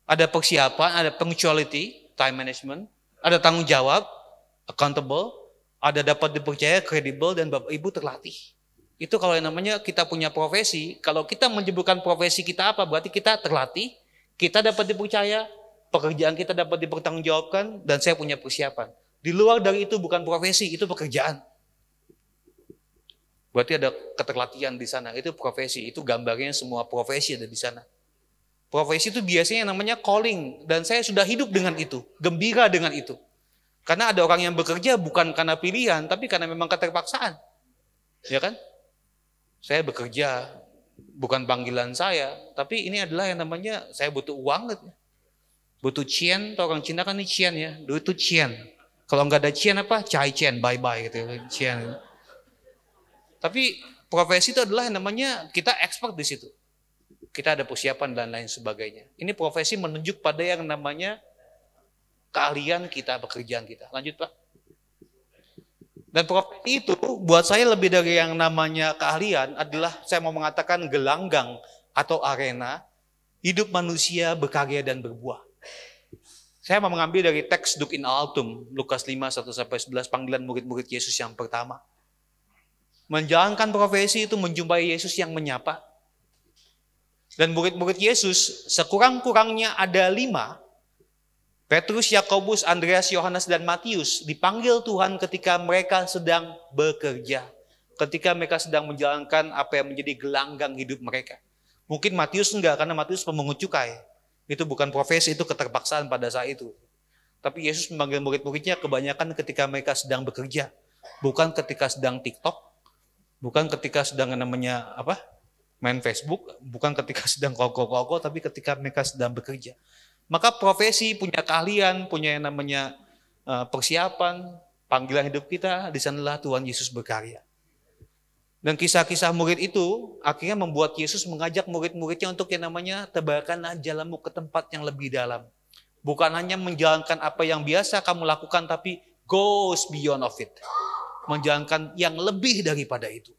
Ada persiapan, ada punctuality, time management, ada tanggung jawab, accountable, ada dapat dipercaya, credible, dan Bapak Ibu terlatih. Itu kalau yang namanya kita punya profesi, kalau kita menyebutkan profesi kita apa, berarti kita terlatih, kita dapat dipercaya, pekerjaan kita dapat dipertanggungjawabkan, dan saya punya persiapan. Di luar dari itu bukan profesi, itu pekerjaan. Berarti ada keterlatihan di sana, itu profesi, itu gambarnya semua profesi ada di sana. Profesi itu biasanya yang namanya calling, dan saya sudah hidup dengan itu, gembira dengan itu. Karena ada orang yang bekerja bukan karena pilihan, tapi karena memang keterpaksaan. Ya kan? Saya bekerja bukan panggilan saya, tapi ini adalah yang namanya saya butuh uang. Butuh cian, atau orang Cina kan ini cian ya, duit itu cian. Kalau nggak ada cian apa? Cai cian, bye-bye gitu, cian. Tapi profesi itu adalah yang namanya kita expert di situ. Kita ada persiapan dan lain sebagainya. Ini profesi menunjuk pada yang namanya keahlian kita, pekerjaan kita. Lanjut Pak. Dan profesi itu buat saya lebih dari yang namanya keahlian adalah saya mau mengatakan gelanggang atau arena hidup manusia berkarya dan berbuah. Saya mau mengambil dari teks Duk in Altum, Lukas 5, 1-11, panggilan murid-murid Yesus yang pertama. Menjalankan profesi itu menjumpai Yesus yang menyapa. Dan murid-murid Yesus sekurang-kurangnya ada 5, Petrus, Yakobus, Andreas, Yohanes, dan Matius dipanggil Tuhan ketika mereka sedang bekerja. Ketika mereka sedang menjalankan apa yang menjadi gelanggang hidup mereka. Mungkin Matius enggak, karena Matius pemungut cukai. Itu bukan profesi, itu keterpaksaan pada saat itu. Tapi Yesus memanggil murid-muridnya kebanyakan ketika mereka sedang bekerja. Bukan ketika sedang TikTok. Bukan ketika sedang namanya main Facebook. Bukan ketika sedang koko-koko, tapi ketika mereka sedang bekerja. Maka profesi punya keahlian, punya yang namanya persiapan, panggilan hidup kita, di sanalah Tuhan Yesus berkarya. Dan kisah-kisah murid itu akhirnya membuat Yesus mengajak murid-muridnya untuk yang namanya tebarkanlah jalanmu ke tempat yang lebih dalam. Bukan hanya menjalankan apa yang biasa kamu lakukan, tapi goes beyond of it. Menjalankan yang lebih daripada itu.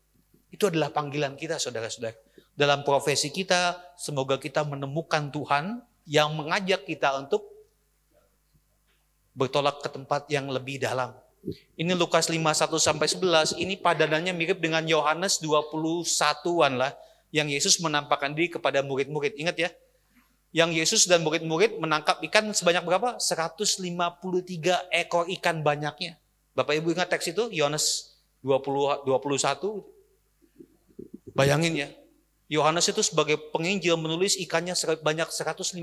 Itu adalah panggilan kita, saudara-saudara. Dalam profesi kita, semoga kita menemukan Tuhan yang mengajak kita untuk bertolak ke tempat yang lebih dalam. Ini Lukas 5, 1-11, ini padanannya mirip dengan Yohanes 21-an lah, yang Yesus menampakkan diri kepada murid-murid. Ingat ya, yang Yesus dan murid-murid menangkap ikan sebanyak berapa? 153 ekor ikan banyaknya. Bapak Ibu ingat teks itu? Yohanes 21. Bayangin ya, Yohanes itu sebagai penginjil menulis ikannya sebanyak 153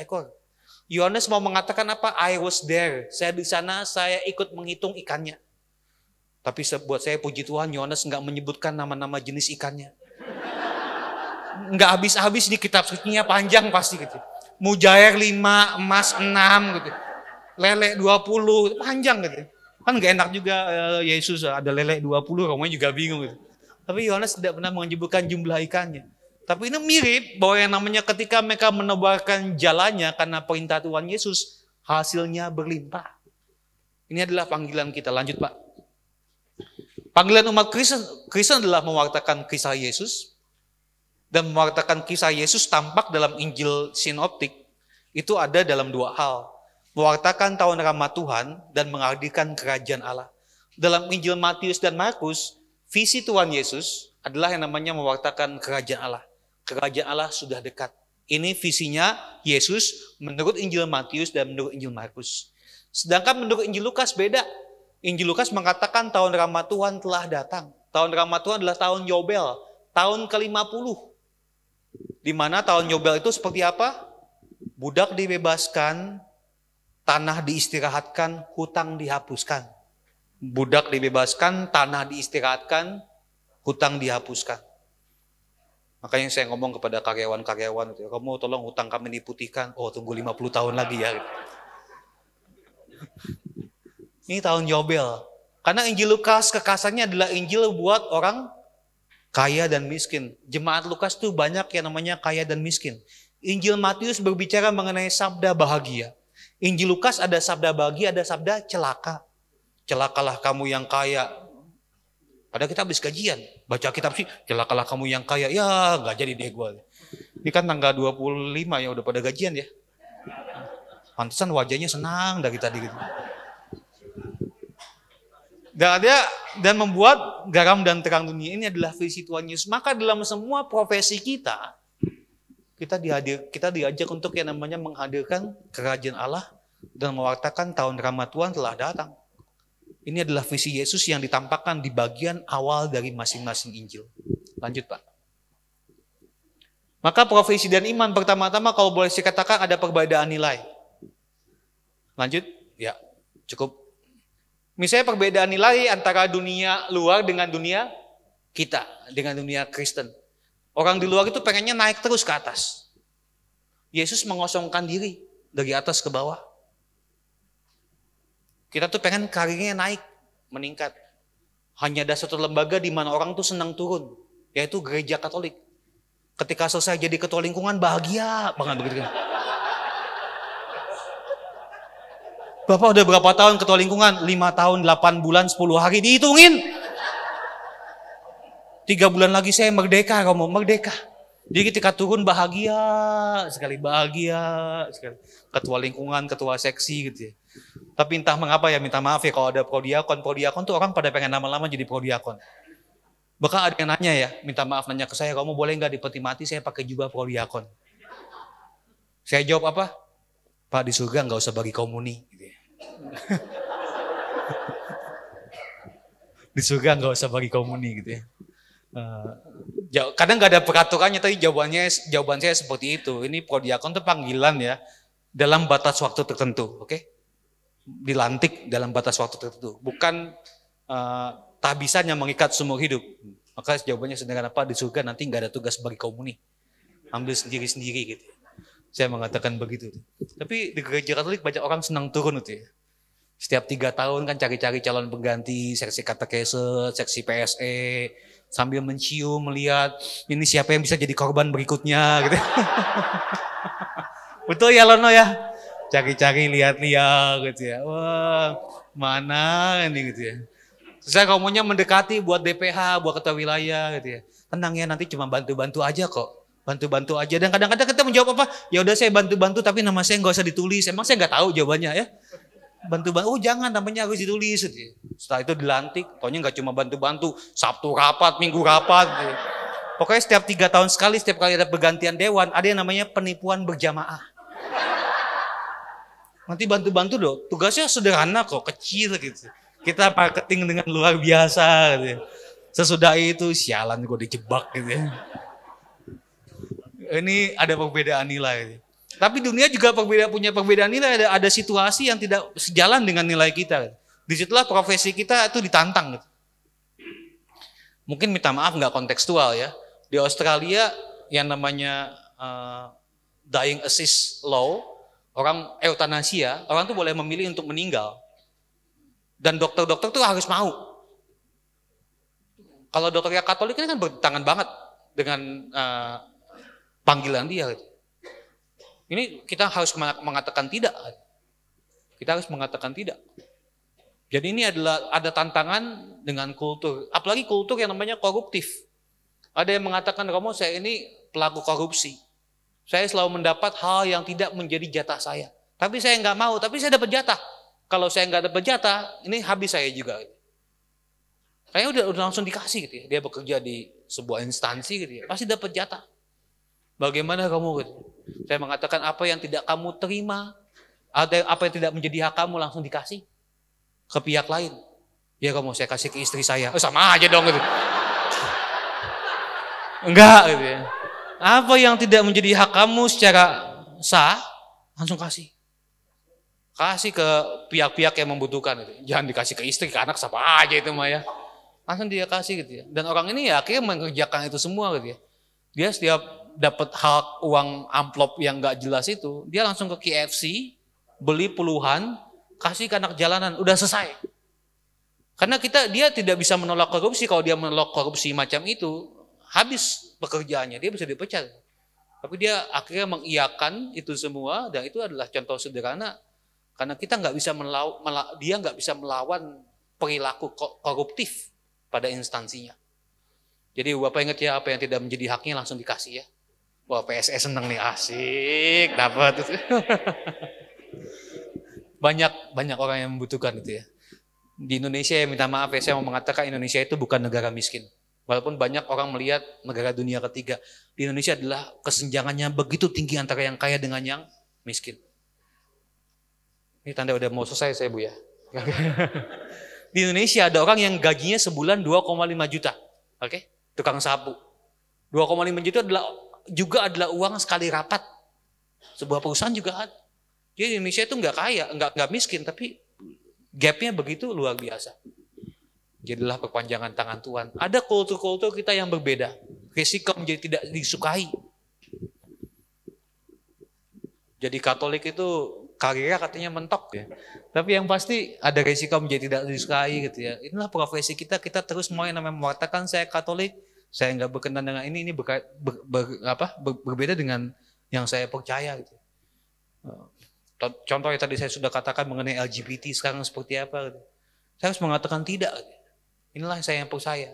ekor. Yohanes mau mengatakan apa? I was there. Saya di sana, saya ikut menghitung ikannya. Tapi buat saya puji Tuhan, Yohanes nggak menyebutkan nama-nama jenis ikannya. Nggak habis-habis di kitab sucinya, panjang pasti gitu. Mujair 5, emas 6 gitu. Lele 20, panjang gitu. Kan nggak enak juga Yesus ada lele 20, kamu juga bingung gitu. Tapi Yohanes tidak pernah menyebutkan jumlah ikannya. Tapi ini mirip bahwa yang namanya ketika mereka menebarkan jalannya karena perintah Tuhan Yesus, hasilnya berlimpah. Ini adalah panggilan kita. Lanjut Pak. Panggilan umat Kristen adalah mewartakan kisah Yesus. Dan mewartakan kisah Yesus tampak dalam Injil sinoptik. Itu ada dalam 2 hal. Mewartakan tahun rahmat Tuhan dan menghadirkan kerajaan Allah. Dalam Injil Matius dan Markus, visi Tuhan Yesus adalah yang namanya mewartakan kerajaan Allah. Kerajaan Allah sudah dekat. Ini visinya Yesus menurut Injil Matius dan menurut Injil Markus. Sedangkan menurut Injil Lukas beda. Injil Lukas mengatakan tahun rahmat Tuhan telah datang. Tahun rahmat Tuhan adalah tahun Yobel, tahun ke-50. Di mana tahun Yobel itu seperti apa? Budak dibebaskan, tanah diistirahatkan, hutang dihapuskan. Budak dibebaskan, tanah diistirahatkan, hutang dihapuskan. Makanya saya ngomong kepada karyawan-karyawan, kamu tolong hutang kami diputihkan. Oh, tunggu 50 tahun lagi ya. Ini tahun Yobel. Karena Injil Lukas kekasannya adalah Injil buat orang kaya dan miskin. Jemaat Lukas tuh banyak yang namanya kaya dan miskin. Injil Matius berbicara mengenai sabda bahagia. Injil Lukas ada sabda bahagia, ada sabda celaka. Celakalah kamu yang kaya. Padahal kita habis gajian. Baca kitab sih, celakalah kamu yang kaya. Ya nggak jadi deh gue. Ini kan tanggal 25 ya udah pada gajian ya. Pantesan wajahnya senang dari tadi gitu. Dan membuat garam dan terang dunia ini adalah visi Tuhan Yesus. Maka dalam semua profesi kita diajak untuk yang namanya menghadirkan kerajaan Allah dan mewartakan tahun rahmat Tuhan telah datang. Ini adalah visi Yesus yang ditampakkan di bagian awal dari masing-masing Injil. Lanjut Pak. Maka profesi dan iman pertama-tama kalau boleh saya katakan ada perbedaan nilai. Lanjut? Ya, cukup. Misalnya perbedaan nilai antara dunia luar dengan dunia kita, dengan dunia Kristen. Orang di luar itu pengennya naik terus ke atas. Yesus mengosongkan diri dari atas ke bawah. Kita tuh pengen karirnya naik, meningkat. Hanya ada satu lembaga di mana orang tuh senang turun, yaitu gereja Katolik. Ketika selesai jadi ketua lingkungan bahagia banget begitu. Bapak udah berapa tahun ketua lingkungan? 5 tahun, 8 bulan, 10 hari, dihitungin. 3 bulan lagi saya merdeka, kamu merdeka. Jadi ketika turun bahagia sekali. Ketua lingkungan, ketua seksi gitu ya. Tapi entah mengapa ya, minta maaf ya kalau ada prodiakon tuh orang pada pengen lama-lama jadi prodiakon. Bahkan ada yang nanya ya, minta maaf nanya ke saya, kamu boleh nggak di peti mati saya pakai jubah prodiakon? Saya jawab apa? Pak, di surga nggak usah bagi komuni. Gitu ya. Di surga nggak usah bagi komuni gitu ya. Kadang nggak ada peraturannya, tapi jawaban saya seperti itu. Ini prodiakon itu panggilan ya, dalam batas waktu tertentu, oke? Dilantik dalam batas waktu tertentu, bukan tabisan yang mengikat seumur hidup. Maka jawabannya sederhana, Pak, di surga nanti nggak ada tugas bagi komuni, ambil sendiri-sendiri gitu. Saya mengatakan begitu. Tapi di gereja Katolik banyak orang senang turun itu ya. Setiap 3 tahun kan cari-cari calon pengganti, seksi katekese, seksi PSE, sambil mencium, melihat ini siapa yang bisa jadi korban berikutnya gitu. Betul ya Lono ya? Cari-cari, lihat-lihat gitu ya. Wah, mana ini gitu ya. Saya kamunya mendekati buat DPH, buat ketua wilayah gitu ya. Tenang ya, nanti cuma bantu-bantu aja kok. Bantu-bantu aja. Dan kadang-kadang kita menjawab apa? Ya udah saya bantu-bantu tapi nama saya nggak usah ditulis. Emang saya nggak tahu jawabannya ya. Bantu-bantu, oh jangan, namanya harus ditulis. Gitu. Setelah itu dilantik, pokoknya nggak cuma bantu-bantu. Sabtu rapat, Minggu rapat. Gitu. Pokoknya setiap 3 tahun sekali, setiap kali ada pergantian dewan, ada yang namanya penipuan berjamaah. Nanti bantu-bantu dong, tugasnya sederhana kok, kecil gitu. Kita marketing dengan luar biasa gitu. Sesudah itu sialan gue dijebak gitu ya. Ini ada perbedaan nilai. Tapi dunia juga punya perbedaan nilai, ada situasi yang tidak sejalan dengan nilai kita. Disitulah profesi kita itu ditantang gitu. Mungkin minta maaf nggak kontekstual ya. Di Australia yang namanya dying assist law, orang eutanasia, orang tuh boleh memilih untuk meninggal. Dan dokter-dokter tuh harus mau. Kalau dokternya Katolik ini kan bertentangan banget dengan panggilan dia. Ini kita harus mengatakan tidak. Kita harus mengatakan tidak. Jadi ini ada tantangan dengan kultur, apalagi kultur yang namanya koruptif. Ada yang mengatakan, kamu saya ini pelaku korupsi. Saya selalu mendapat hal yang tidak menjadi jatah saya. Tapi saya nggak mau, tapi saya dapat jatah. Kalau saya nggak dapat jatah, ini habis saya juga. Kayaknya udah langsung dikasih gitu ya. Dia bekerja di sebuah instansi gitu ya, pasti dapat jatah. Bagaimana kamu gitu? Saya mengatakan apa yang tidak kamu terima, apa yang tidak menjadi hak kamu langsung dikasih ke pihak lain. Ya kamu saya kasih ke istri saya. Oh, sama aja dong gitu. Enggak gitu ya. Apa yang tidak menjadi hak kamu secara sah, langsung kasih. Kasih ke pihak-pihak yang membutuhkan gitu. Jangan dikasih ke istri, ke anak, sama aja itu mah ya. Langsung dia kasih gitu ya. Dan orang ini ya akhirnya mengerjakan itu semua gitu ya. Dia setiap dapat hak uang amplop yang gak jelas itu, dia langsung ke KFC, beli puluhan, kasih ke anak jalanan, udah selesai. Karena dia tidak bisa menolak korupsi. Kalau dia menolak korupsi macam itu, habis pekerjaannya, dia bisa dipecat. Tapi dia akhirnya mengiyakan itu semua, dan itu adalah contoh sederhana. Karena kita dia nggak bisa melawan perilaku koruptif pada instansinya. Jadi Bapak ingat ya, apa yang tidak menjadi haknya langsung dikasih ya. Wah, PSS seneng nih, asik, dapat. Banyak orang yang membutuhkan itu ya. Di Indonesia ya, minta maaf ya, saya mau mengatakan Indonesia itu bukan negara miskin. Walaupun banyak orang melihat negara dunia ketiga. Di Indonesia adalah kesenjangannya begitu tinggi antara yang kaya dengan yang miskin. Ini tanda udah mau selesai saya Bu ya. Di Indonesia ada orang yang gajinya sebulan 2,5 juta. Oke? Tukang sapu. 2,5 juta adalah uang sekali rapat. Sebuah perusahaan juga ada. Jadi Indonesia itu nggak kaya, nggak miskin, tapi gapnya begitu luar biasa. Jadilah perpanjangan tangan Tuhan. Ada kultur-kultur kita yang berbeda. Risiko menjadi tidak disukai. Jadi Katolik itu karirnya katanya mentok ya. Tapi yang pasti ada risiko menjadi tidak disukai gitu ya. Inilah profesi kita terus mau yang namanya mengatakan saya Katolik, saya nggak berkenan dengan ini berbeda dengan yang saya percaya gitu. Contoh yang tadi saya sudah katakan mengenai LGBT sekarang seperti apa gitu. Saya harus mengatakan tidak. Inilah saya yang percaya.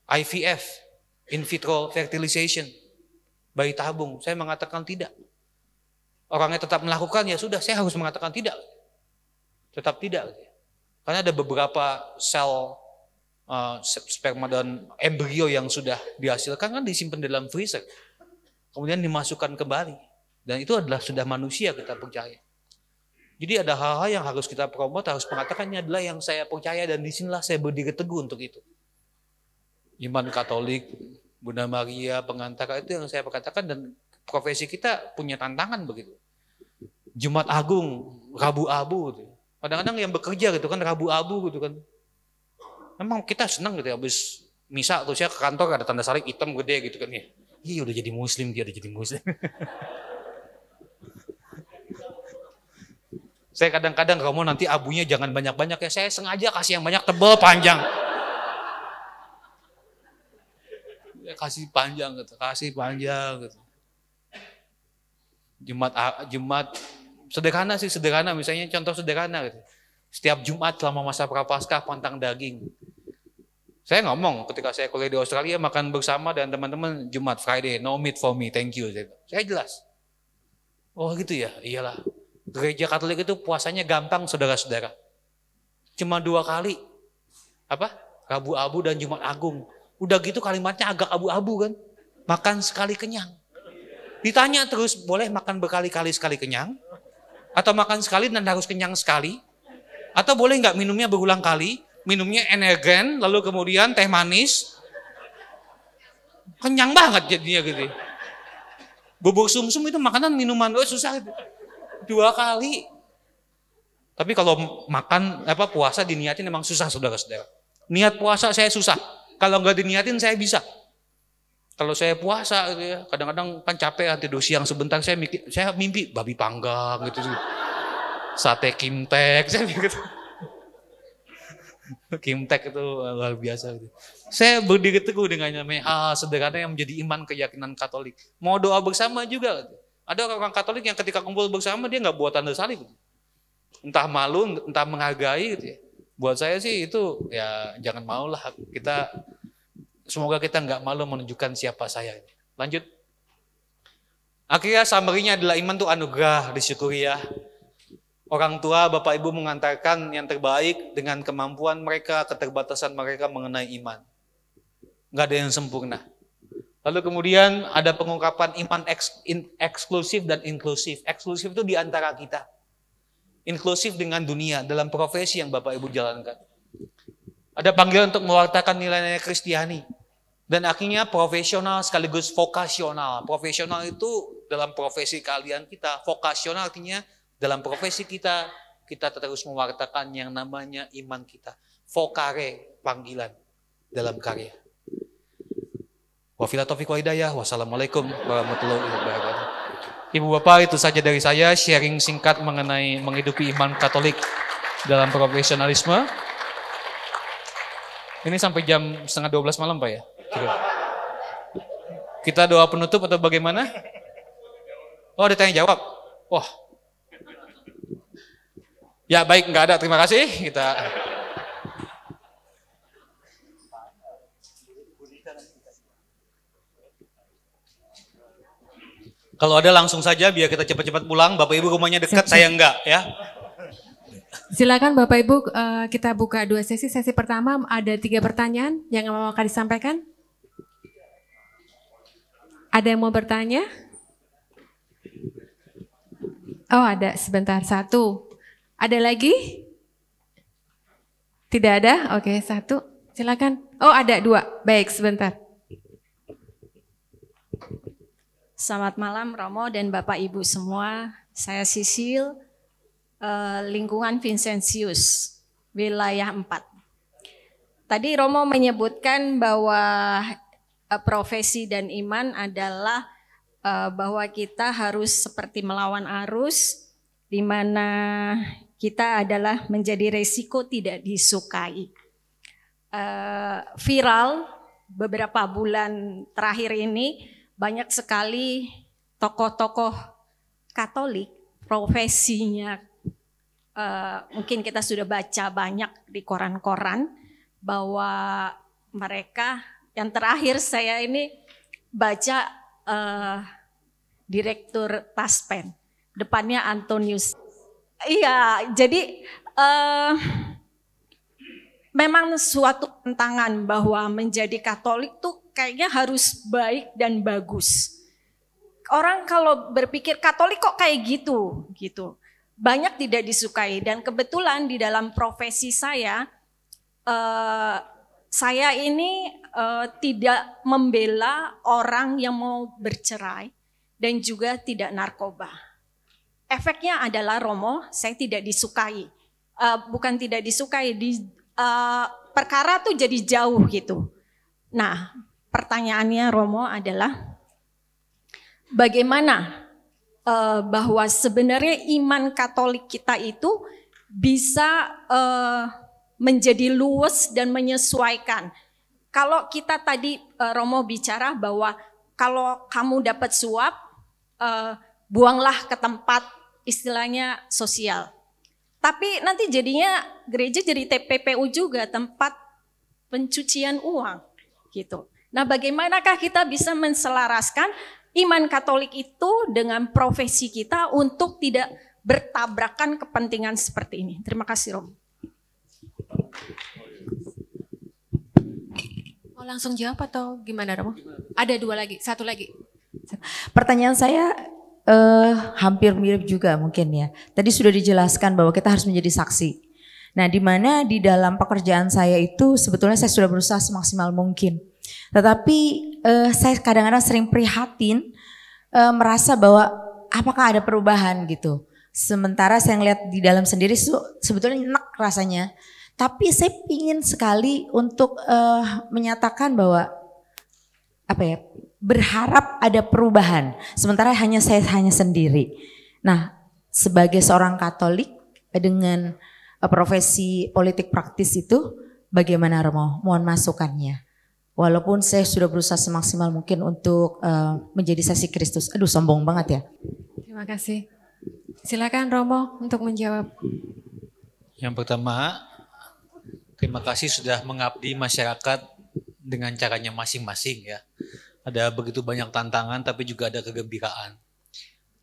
IVF, in vitro fertilization, bayi tabung, saya mengatakan tidak. Orangnya tetap melakukan, ya sudah, saya harus mengatakan tidak. Tetap tidak. Karena ada beberapa sel sperma dan embrio yang sudah dihasilkan kan disimpan dalam freezer. Kemudian dimasukkan kembali. Dan itu adalah sudah manusia kita percaya. Jadi ada hal-hal yang harus kita promote, harus mengatakannya adalah yang saya percaya dan disinilah saya berdiri teguh untuk itu. Iman Katolik, Bunda Maria, pengantara itu yang saya katakan dan profesi kita punya tantangan begitu. Jumat Agung, Rabu Abu gitu. Kadang-kadang yang bekerja gitu kan Rabu Abu gitu kan. Memang kita senang gitu habis misa tuh saya ke kantor ada tanda salib hitam gede gitu kan ya. Ih udah jadi muslim dia udah jadi muslim. Saya kadang-kadang kalau mau nanti abunya jangan banyak-banyak ya saya sengaja kasih yang banyak tebal panjang. Ya, kasih panjang gitu. Jumat sederhana misalnya contoh sederhana gitu. Setiap Jumat selama masa Prapaskah pantang daging. Saya ngomong ketika saya kuliah di Australia makan bersama dan teman-teman Jumat Friday no meat for me thank you. Saya jelas. Oh gitu ya, iyalah. Gereja Katolik itu puasanya gampang saudara-saudara. Cuma 2 kali. Rabu Abu dan Jumat Agung. Udah gitu kalimatnya agak abu-abu kan. Makan sekali kenyang. Ditanya terus boleh makan berkali-kali sekali kenyang? Atau makan sekali dan harus kenyang sekali? Atau boleh nggak minumnya berulang kali? Minumnya energen, lalu kemudian teh manis. Kenyang banget jadinya gitu. Bubur sumsum itu makanan minuman susah gitu. 2 kali. Tapi kalau makan puasa diniatin memang susah saudara-saudara. Niat puasa saya susah. Kalau nggak diniatin saya bisa. Kalau saya puasa gitu ya, kadang-kadang kan capek tidur siang sebentar saya mimpi babi panggang gitu. Sate kimtek saya gitu. Kimtek itu luar biasa gitu. Saya berdiri teguh dengan namanya hal sederhana yang menjadi iman keyakinan Katolik. Mau doa bersama juga gitu. Ada orang Katolik yang ketika kumpul bersama dia nggak buat tanda salib. Entah malu, entah menghargai gitu ya. Buat saya sih itu ya jangan maulah semoga kita nggak malu menunjukkan siapa saya. Lanjut. Akhirnya summary-nya adalah iman itu anugerah, disyukuri ya. Orang tua, Bapak Ibu mengantarkan yang terbaik dengan kemampuan mereka, keterbatasan mereka mengenai iman. Nggak ada yang sempurna. Lalu kemudian ada pengungkapan iman eksklusif dan inklusif. Eksklusif itu di antara kita. Inklusif dengan dunia dalam profesi yang Bapak Ibu jalankan. Ada panggilan untuk mewartakan nilai-nilai Kristiani. Dan akhirnya profesional sekaligus vokasional. Profesional itu dalam profesi kalian kita. Vokasional artinya dalam profesi kita terus mewartakan yang namanya iman kita. Vokare, panggilan dalam karya. Wabillahi taufiq wal hidayah. Wassalamualaikum warahmatullahi wabarakatuh. Ibu Bapak, itu saja dari saya sharing singkat mengenai menghidupi iman Katolik dalam profesionalisme. Ini sampai jam 11:30 malam Pak ya? Kita doa penutup atau bagaimana? Oh ada tanya jawab? Wah. Ya baik, nggak ada, terima kasih. Kalau ada langsung saja biar kita cepat-cepat pulang. Bapak Ibu rumahnya dekat, saya enggak ya. Silakan Bapak Ibu, kita buka 2 sesi. Sesi pertama ada 3 pertanyaan yang mau disampaikan. Ada yang mau bertanya? Oh ada, sebentar, 1. Ada lagi? Tidak ada? Oke, 1. Silakan. Oh ada 2, baik sebentar. Selamat malam Romo dan Bapak Ibu semua. Saya Sisil, lingkungan Vincentius, wilayah 4. Tadi Romo menyebutkan bahwa profesi dan iman adalah bahwa kita harus seperti melawan arus, di mana kita adalah menjadi resiko tidak disukai. Viral beberapa bulan terakhir ini banyak sekali tokoh-tokoh Katolik profesinya, mungkin kita sudah baca banyak di koran-koran bahwa mereka, yang terakhir saya ini baca Direktur Taspen, depannya Antonius. Iya, jadi memang suatu tantangan bahwa menjadi Katolik tuh kayaknya harus baik dan bagus. Orang kalau berpikir Katolik kok kayak gitu, banyak tidak disukai. Dan kebetulan di dalam profesi saya ini tidak membela orang yang mau bercerai dan juga tidak narkoba. Efeknya adalah Romo, saya tidak disukai. Bukan tidak disukai, perkara tuh jadi jauh gitu. Nah, pertanyaannya Romo adalah bagaimana bahwa sebenarnya iman Katolik kita itu bisa menjadi luwes dan menyesuaikan. Kalau kita tadi Romo bicara bahwa kalau kamu dapat suap, buanglah ke tempat istilahnya sosial. Tapi nanti jadinya gereja jadi TPPU juga, tempat pencucian uang gitu. Nah, bagaimanakah kita bisa menselaraskan iman Katolik itu dengan profesi kita untuk tidak bertabrakan kepentingan seperti ini? Terima kasih, Romo. Mau langsung jawab atau gimana, Romo? Ada 2 lagi, 1 lagi. Pertanyaan saya hampir mirip juga mungkin ya. Tadi sudah dijelaskan bahwa kita harus menjadi saksi. Nah, di mana di dalam pekerjaan saya itu sebetulnya saya sudah berusaha semaksimal mungkin. Tetapi saya kadang-kadang sering prihatin, merasa bahwa apakah ada perubahan gitu. Sementara saya ngeliat di dalam sendiri sebetulnya enak rasanya. Tapi saya ingin sekali untuk menyatakan bahwa berharap ada perubahan. Sementara saya hanya sendiri. Nah, sebagai seorang Katolik dengan profesi politik praktis itu bagaimana Romo? Mohon masukannya. Walaupun saya sudah berusaha semaksimal mungkin untuk menjadi saksi Kristus. Aduh, sombong banget ya. Terima kasih. Silakan Romo untuk menjawab. Yang pertama, terima kasih sudah mengabdi masyarakat dengan caranya masing-masing ya. Ada begitu banyak tantangan tapi juga ada kegembiraan.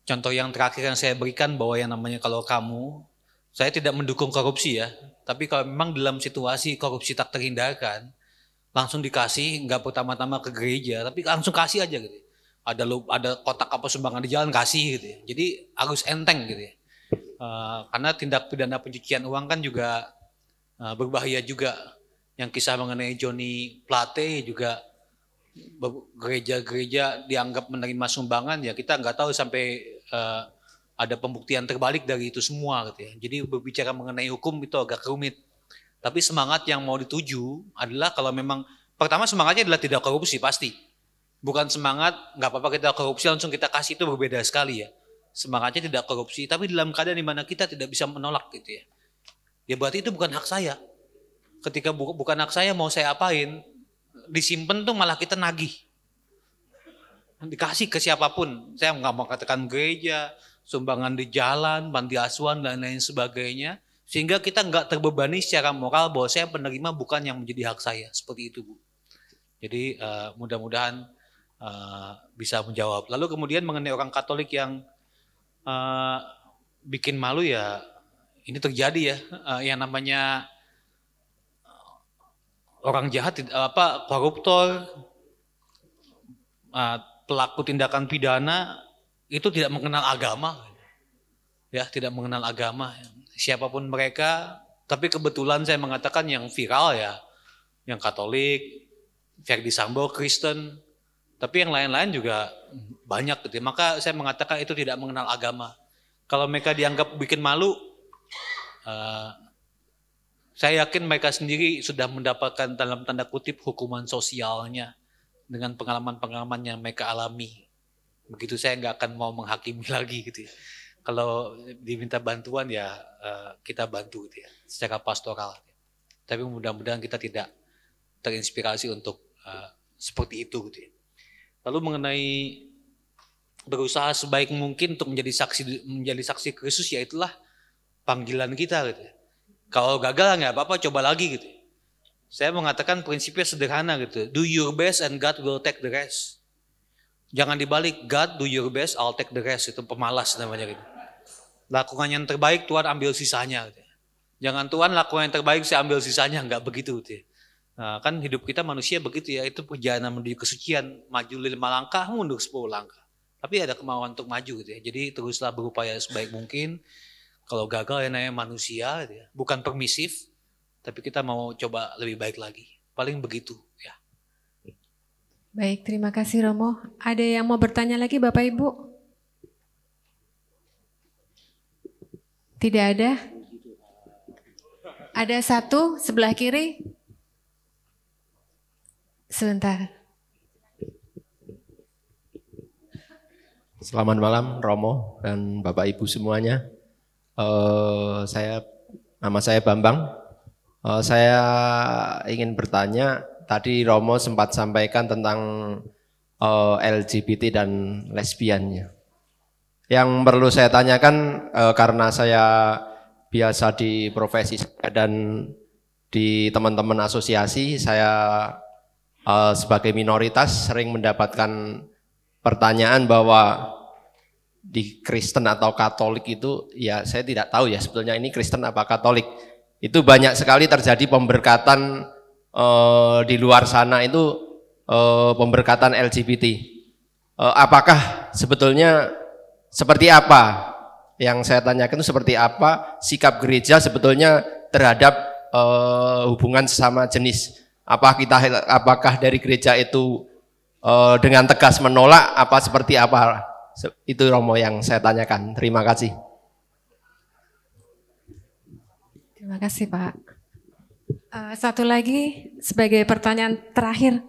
Contoh yang terakhir yang saya berikan bahwa yang namanya kalau kamu, saya tidak mendukung korupsi ya. Tapi kalau memang dalam situasi korupsi tak terhindarkan, langsung dikasih, nggak pertama-tama ke gereja, tapi langsung kasih aja gitu. Ada kotak apa sumbangan di jalan kasih gitu ya. Jadi harus enteng gitu ya. Karena tindak pidana pencucian uang kan juga berbahaya juga. Yang kisah mengenai Johnny Plate juga gereja-gereja dianggap menerima sumbangan ya, kita nggak tahu sampai ada pembuktian terbalik dari itu semua gitu ya. Jadi berbicara mengenai hukum itu agak rumit. Tapi semangat yang mau dituju adalah kalau memang pertama semangatnya adalah tidak korupsi pasti. Bukan semangat nggak apa-apa kita korupsi langsung kita kasih, itu berbeda sekali ya. Semangatnya tidak korupsi tapi dalam keadaan di mana kita tidak bisa menolak gitu ya. Ya berarti itu bukan hak saya. Ketika bukan hak saya mau saya apain? Disimpan tuh malah kita nagih. Dikasih ke siapapun. Saya nggak mau katakan gereja, sumbangan di jalan, panti asuhan dan lain sebagainya. Sehingga kita nggak terbebani secara moral bahwa saya penerima bukan yang menjadi hak saya. Seperti itu Bu. Jadi mudah-mudahan bisa menjawab. Lalu kemudian mengenai orang Katolik yang bikin malu, ya ini terjadi ya, yang namanya orang jahat, koruptor, pelaku tindakan pidana itu tidak mengenal agama, ya tidak mengenal agama, siapapun mereka. Tapi kebetulan saya mengatakan yang viral ya, yang Katolik, Verdi Sambo Kristen, tapi yang lain-lain juga banyak gitu. Maka saya mengatakan itu tidak mengenal agama. Kalau mereka dianggap bikin malu, saya yakin mereka sendiri sudah mendapatkan dalam tanda kutip hukuman sosialnya dengan pengalaman-pengalaman yang mereka alami. Begitu, saya nggak akan mau menghakimi lagi gitu ya. Kalau diminta bantuan ya kita bantu gitu ya, secara pastoral. Tapi mudah-mudahan kita tidak terinspirasi untuk seperti itu gitu ya. Lalu mengenai berusaha sebaik mungkin untuk menjadi saksi Kristus, ya itulah panggilan kita gitu ya. Kalau gagal nggak apa-apa, coba lagi gitu. Saya mengatakan prinsipnya sederhana gitu. Do your best and God will take the rest. Jangan dibalik, God do your best, I'll take the rest. Itu pemalas namanya gitu. Lakukan yang terbaik, Tuhan ambil sisanya gitu. Jangan Tuhan lakukan yang terbaik, saya ambil sisanya. Nggak begitu gitu. Nah, kan hidup kita manusia begitu ya. Itu perjalanan menuju kesucian. Maju 5 langkah, mundur 10 langkah. Tapi ada kemauan untuk maju gitu ya. Jadi teruslah berupaya sebaik mungkin. Kalau gagal ya namanya manusia gitu ya. Bukan permisif, tapi kita mau coba lebih baik lagi. Paling begitu ya. Baik, terima kasih Romo. Ada yang mau bertanya lagi Bapak Ibu? Tidak ada? Ada satu sebelah kiri. Sebentar. Selamat malam Romo dan Bapak Ibu semuanya. Nama saya Bambang. Saya ingin bertanya, tadi Romo sempat sampaikan tentang LGBT dan lesbiannya. Yang perlu saya tanyakan, karena saya biasa di profesi dan di teman-teman asosiasi, saya sebagai minoritas sering mendapatkan pertanyaan bahwa di Kristen atau Katolik itu, ya saya tidak tahu ya sebetulnya ini Kristen apa Katolik. Itu banyak sekali terjadi pemberkatan di luar sana itu pemberkatan LGBT. Apakah sebetulnya seperti apa? Yang saya tanyakan itu seperti apa sikap gereja sebetulnya terhadap hubungan sesama jenis? Apakah dari gereja itu dengan tegas menolak, apa seperti apa? Itu Romo yang saya tanyakan. Terima kasih. Terima kasih Pak. Satu lagi sebagai pertanyaan terakhir.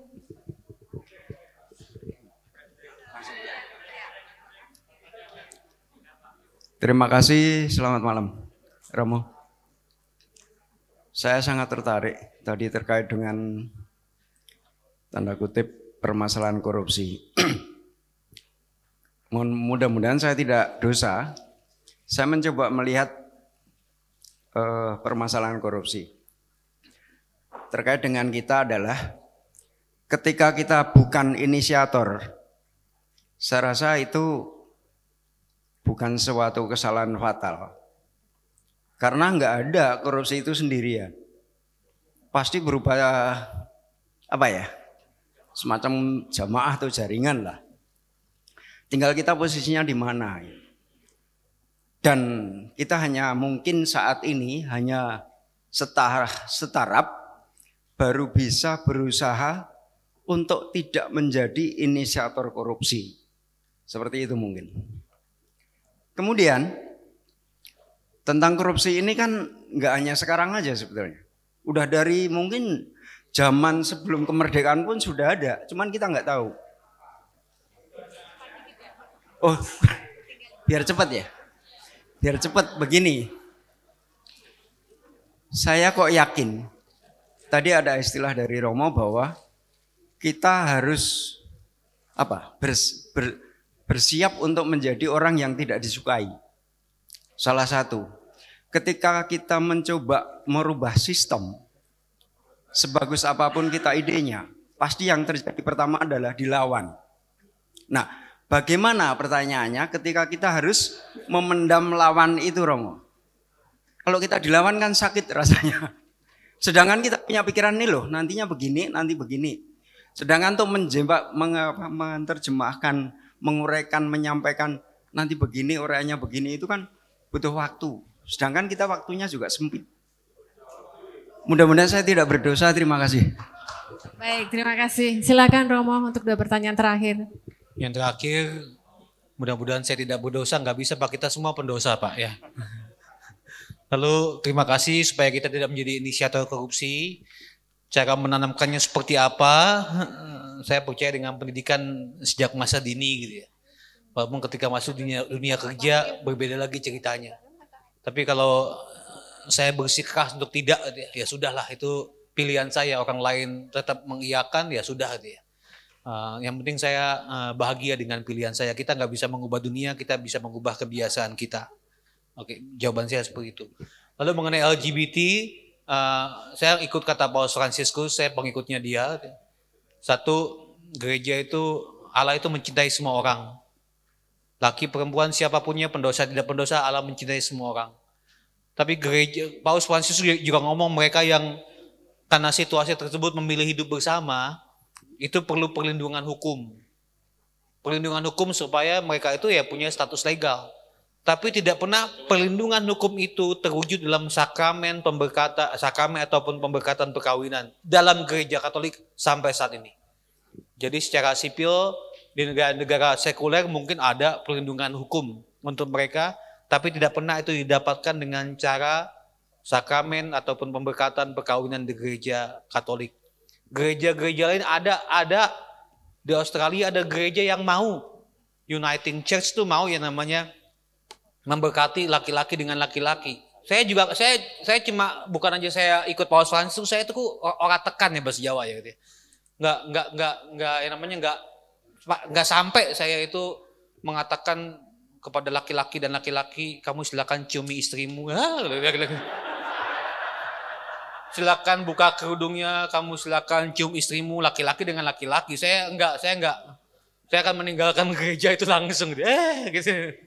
Terima kasih, selamat malam Romo. Saya sangat tertarik tadi terkait dengan tanda kutip permasalahan korupsi. Mudah-mudahan saya tidak dosa. Saya mencoba melihat permasalahan korupsi. Terkait dengan kita adalah ketika kita bukan inisiator, saya rasa itu bukan suatu kesalahan fatal. Karena nggak ada korupsi itu sendirian. Pasti berupa semacam jamaah atau jaringan lah. Tinggal kita posisinya di mana. Dan kita hanya mungkin saat ini hanya setaraf baru bisa berusaha untuk tidak menjadi inisiator korupsi. Seperti itu mungkin. Kemudian tentang korupsi ini kan nggak hanya sekarang aja sebetulnya. Udah dari mungkin zaman sebelum kemerdekaan pun sudah ada, cuman kita nggak tahu. Oh, biar cepat ya. Biar cepat begini. Saya kok yakin, tadi ada istilah dari Romo bahwa kita harus bersiap untuk menjadi orang yang tidak disukai. Salah satu, ketika kita mencoba merubah sistem, sebagus apapun kita idenya, pasti yang terjadi pertama adalah dilawan. Nah, bagaimana pertanyaannya ketika kita harus memendam lawan itu, Romo? Kalau kita dilawan kan sakit rasanya. Sedangkan kita punya pikiran nih loh, nantinya begini, nanti begini. Sedangkan untuk menerjemahkan, menguraikan, menyampaikan nanti begini, uraiannya begini itu kan butuh waktu. Sedangkan kita waktunya juga sempit. Mudah-mudahan saya tidak berdosa. Terima kasih. Baik, terima kasih. Silakan Romo untuk 2 pertanyaan terakhir. Yang terakhir, mudah-mudahan saya tidak berdosa, nggak bisa Pak, kita semua pendosa Pak ya. Lalu terima kasih supaya kita tidak menjadi inisiator korupsi. Cara menanamkannya seperti apa? Saya percaya dengan pendidikan sejak masa dini gitu ya. Walaupun ketika masuk dunia kerja berbeda lagi ceritanya. Tapi kalau saya bersikeras untuk tidak, ya sudahlah, itu pilihan saya. Orang lain tetap mengiyakan, ya sudah gitu ya. Yang penting saya bahagia dengan pilihan saya. Kita nggak bisa mengubah dunia, kita bisa mengubah kebiasaan kita. Oke, jawaban saya seperti itu. Lalu mengenai LGBT, saya ikut kata Paus Fransiskus, saya pengikutnya dia. Satu, gereja itu, Allah itu mencintai semua orang. Laki, perempuan, siapapunnya, pendosa, tidak pendosa, Allah mencintai semua orang. Tapi gereja, Paus Fransiskus juga ngomong mereka yang karena situasi tersebut memilih hidup bersama, itu perlu perlindungan hukum. Perlindungan hukum supaya mereka itu ya punya status legal. Tapi tidak pernah perlindungan hukum itu terwujud dalam sakramen pemberkatan, sakramen ataupun pemberkatan perkawinan dalam gereja Katolik sampai saat ini. Jadi secara sipil di negara-negara sekuler mungkin ada perlindungan hukum untuk mereka, tapi tidak pernah itu didapatkan dengan cara sakramen ataupun pemberkatan perkawinan di gereja Katolik. Gereja-gereja lain ada di Australia ada gereja yang mau, Uniting Church itu mau yang namanya memberkati laki-laki dengan laki-laki. Saya cuma bukan aja saya ikut Paus Fransiskus, saya itu orang tekan ya bahasa Jawa ya gitu. Enggak yang namanya enggak sampai saya itu mengatakan kepada laki-laki dan laki-laki, kamu silakan ciumi istrimu. Silakan buka kerudungnya, kamu silakan cium istrimu, laki-laki dengan laki-laki. Saya enggak. Saya akan meninggalkan gereja itu langsung gitu. Gitu.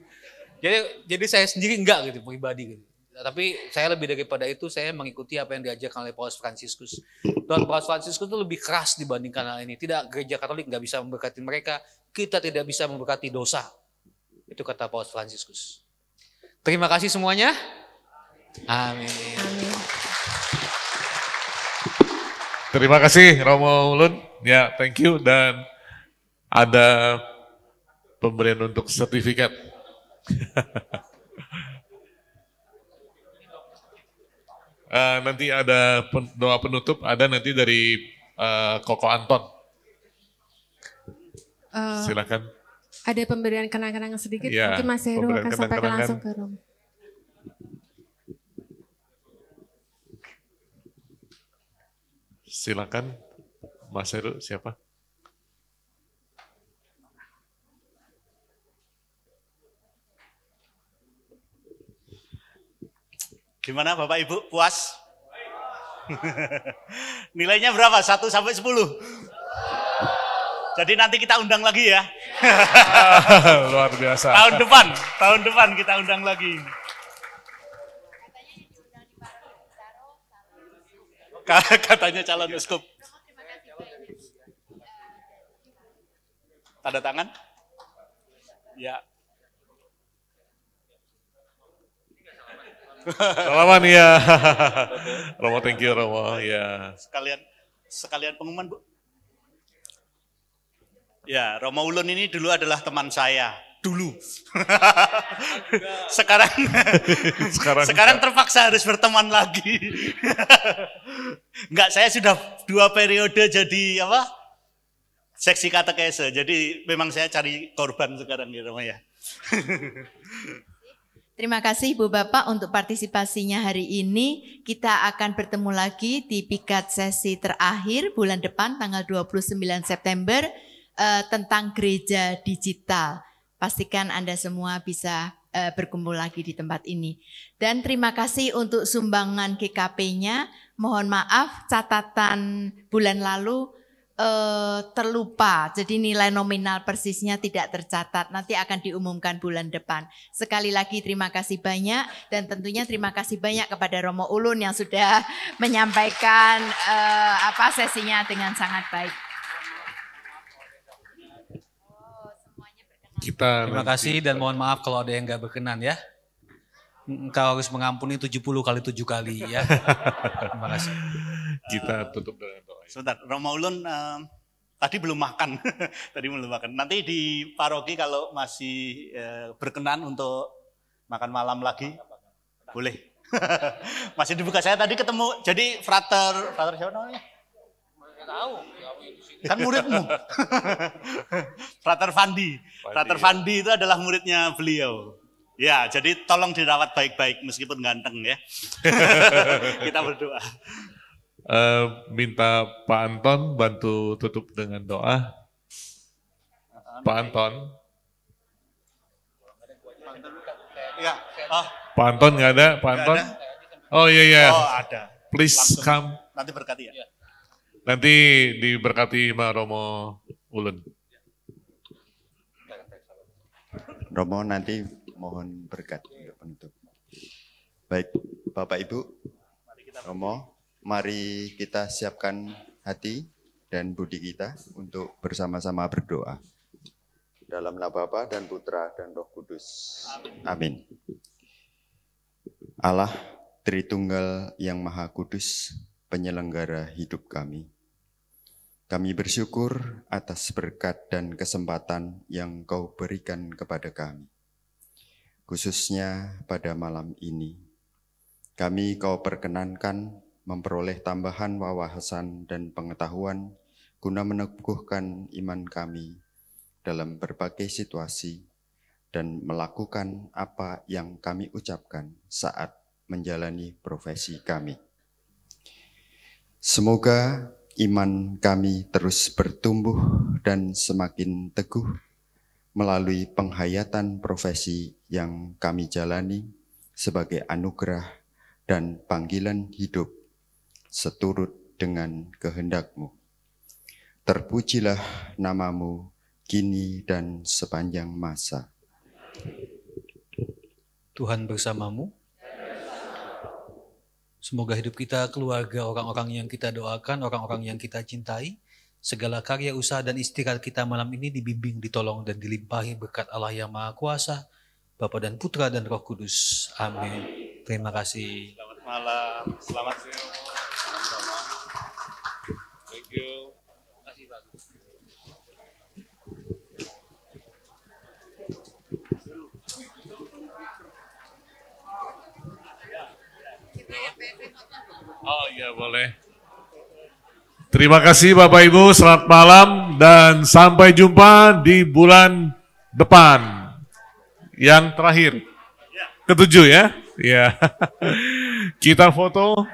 Jadi saya sendiri enggak gitu pribadi gitu. Tapi saya lebih daripada itu, saya mengikuti apa yang diajarkan oleh Paus Fransiskus. Dan Paus Fransiskus itu lebih keras dibandingkan hal ini. Tidak, gereja Katolik enggak bisa memberkati mereka, kita tidak bisa memberkati dosa. Itu kata Paus Fransiskus. Terima kasih semuanya. Amin. Terima kasih Romo Ulun. Ya, thank you. Dan ada pemberian untuk sertifikat. Nanti ada doa penutup, ada nanti dari Koko Anton. Silakan. Ada pemberian kenang-kenangan sedikit, Ya, mungkin Mas Heru akan sampaikan langsung ke Romo. Silakan, Mas Heru, siapa? Gimana Bapak Ibu, puas? Nilainya berapa? 1 sampai 10? Jadi nanti kita undang lagi ya. Luar biasa. Tahun depan kita undang lagi. Katanya calon uskup. Tanda tangan? Ya. Salaman ya. Romo, thank you Romo. Ya. Sekalian pengumuman Bu. Ya, Romo Ulun ini dulu adalah teman saya. Dulu. Sekarang terpaksa harus berteman lagi. Enggak, saya sudah 2 periode jadi apa? Seksi katekese. Jadi memang saya cari korban sekarang ya Romo ya. Terima kasih Ibu Bapak untuk partisipasinya hari ini. Kita akan bertemu lagi di piket sesi terakhir bulan depan tanggal 29 September tentang gereja digital. Pastikan Anda semua bisa berkumpul lagi di tempat ini. Dan terima kasih untuk sumbangan GKP-nya. Mohon maaf catatan bulan lalu terlupa, jadi nilai nominal persisnya tidak tercatat, nanti akan diumumkan bulan depan. Sekali lagi terima kasih banyak, dan tentunya terima kasih banyak kepada Romo Ulun yang sudah menyampaikan sesinya dengan sangat baik. Terima kasih dan mohon maaf kalau ada yang nggak berkenan ya. Engkau harus mengampuni 70 kali 7 kali ya. Terima kasih. Kita tutup dengan doa. Sebentar, Romo Ulun tadi belum makan. Tadi belum makan. Nanti di paroki kalau masih berkenan untuk makan malam lagi, boleh. Masih dibuka. Saya tadi ketemu, jadi frater siapa namanya? Tahu. Kan muridmu. Frater Fandi. Frater Fandi itu adalah muridnya beliau. Ya, jadi tolong dirawat baik-baik meskipun ganteng ya. Kita berdoa. Minta Pak Anton bantu tutup dengan doa. Pak Anton. Ya. Oh. Pak Anton nggak ada? Pak Anton? Oh iya. Oh ada. Please langsung, come. Nanti berkati ya. Nanti diberkati sama Romo Ulun. Romo nanti mohon berkat untuk penutup. Baik, Bapak Ibu, Romo, mari kita siapkan hati dan budi kita untuk bersama-sama berdoa. Dalam nama Bapa dan Putra dan Roh Kudus. Amin. Allah, Tritunggal yang Maha Kudus, penyelenggara hidup kami. Kami bersyukur atas berkat dan kesempatan yang Kau berikan kepada kami. Khususnya pada malam ini, kami Kau perkenankan memperoleh tambahan wawasan dan pengetahuan guna meneguhkan iman kami dalam berbagai situasi dan melakukan apa yang kami ucapkan saat menjalani profesi kami. Semoga iman kami terus bertumbuh dan semakin teguh melalui penghayatan profesi yang kami jalani sebagai anugerah dan panggilan hidup seturut dengan kehendak-Mu. Terpujilah nama-Mu kini dan sepanjang masa. Tuhan bersamamu. Semoga hidup kita, keluarga, orang-orang yang kita doakan, orang-orang yang kita cintai, segala karya usaha dan istirahat kita malam ini dibimbing, ditolong, dan dilimpahi berkat Allah yang Maha Kuasa, Bapa dan Putra dan Roh Kudus. Amin. Terima kasih. Selamat malam. Selamat siang. Thank you. Terima kasih, Pak. Oh iya boleh. Terima kasih Bapak Ibu, selamat malam dan sampai jumpa di bulan depan. Yang terakhir, ketujuh ya. Ya. Kita foto.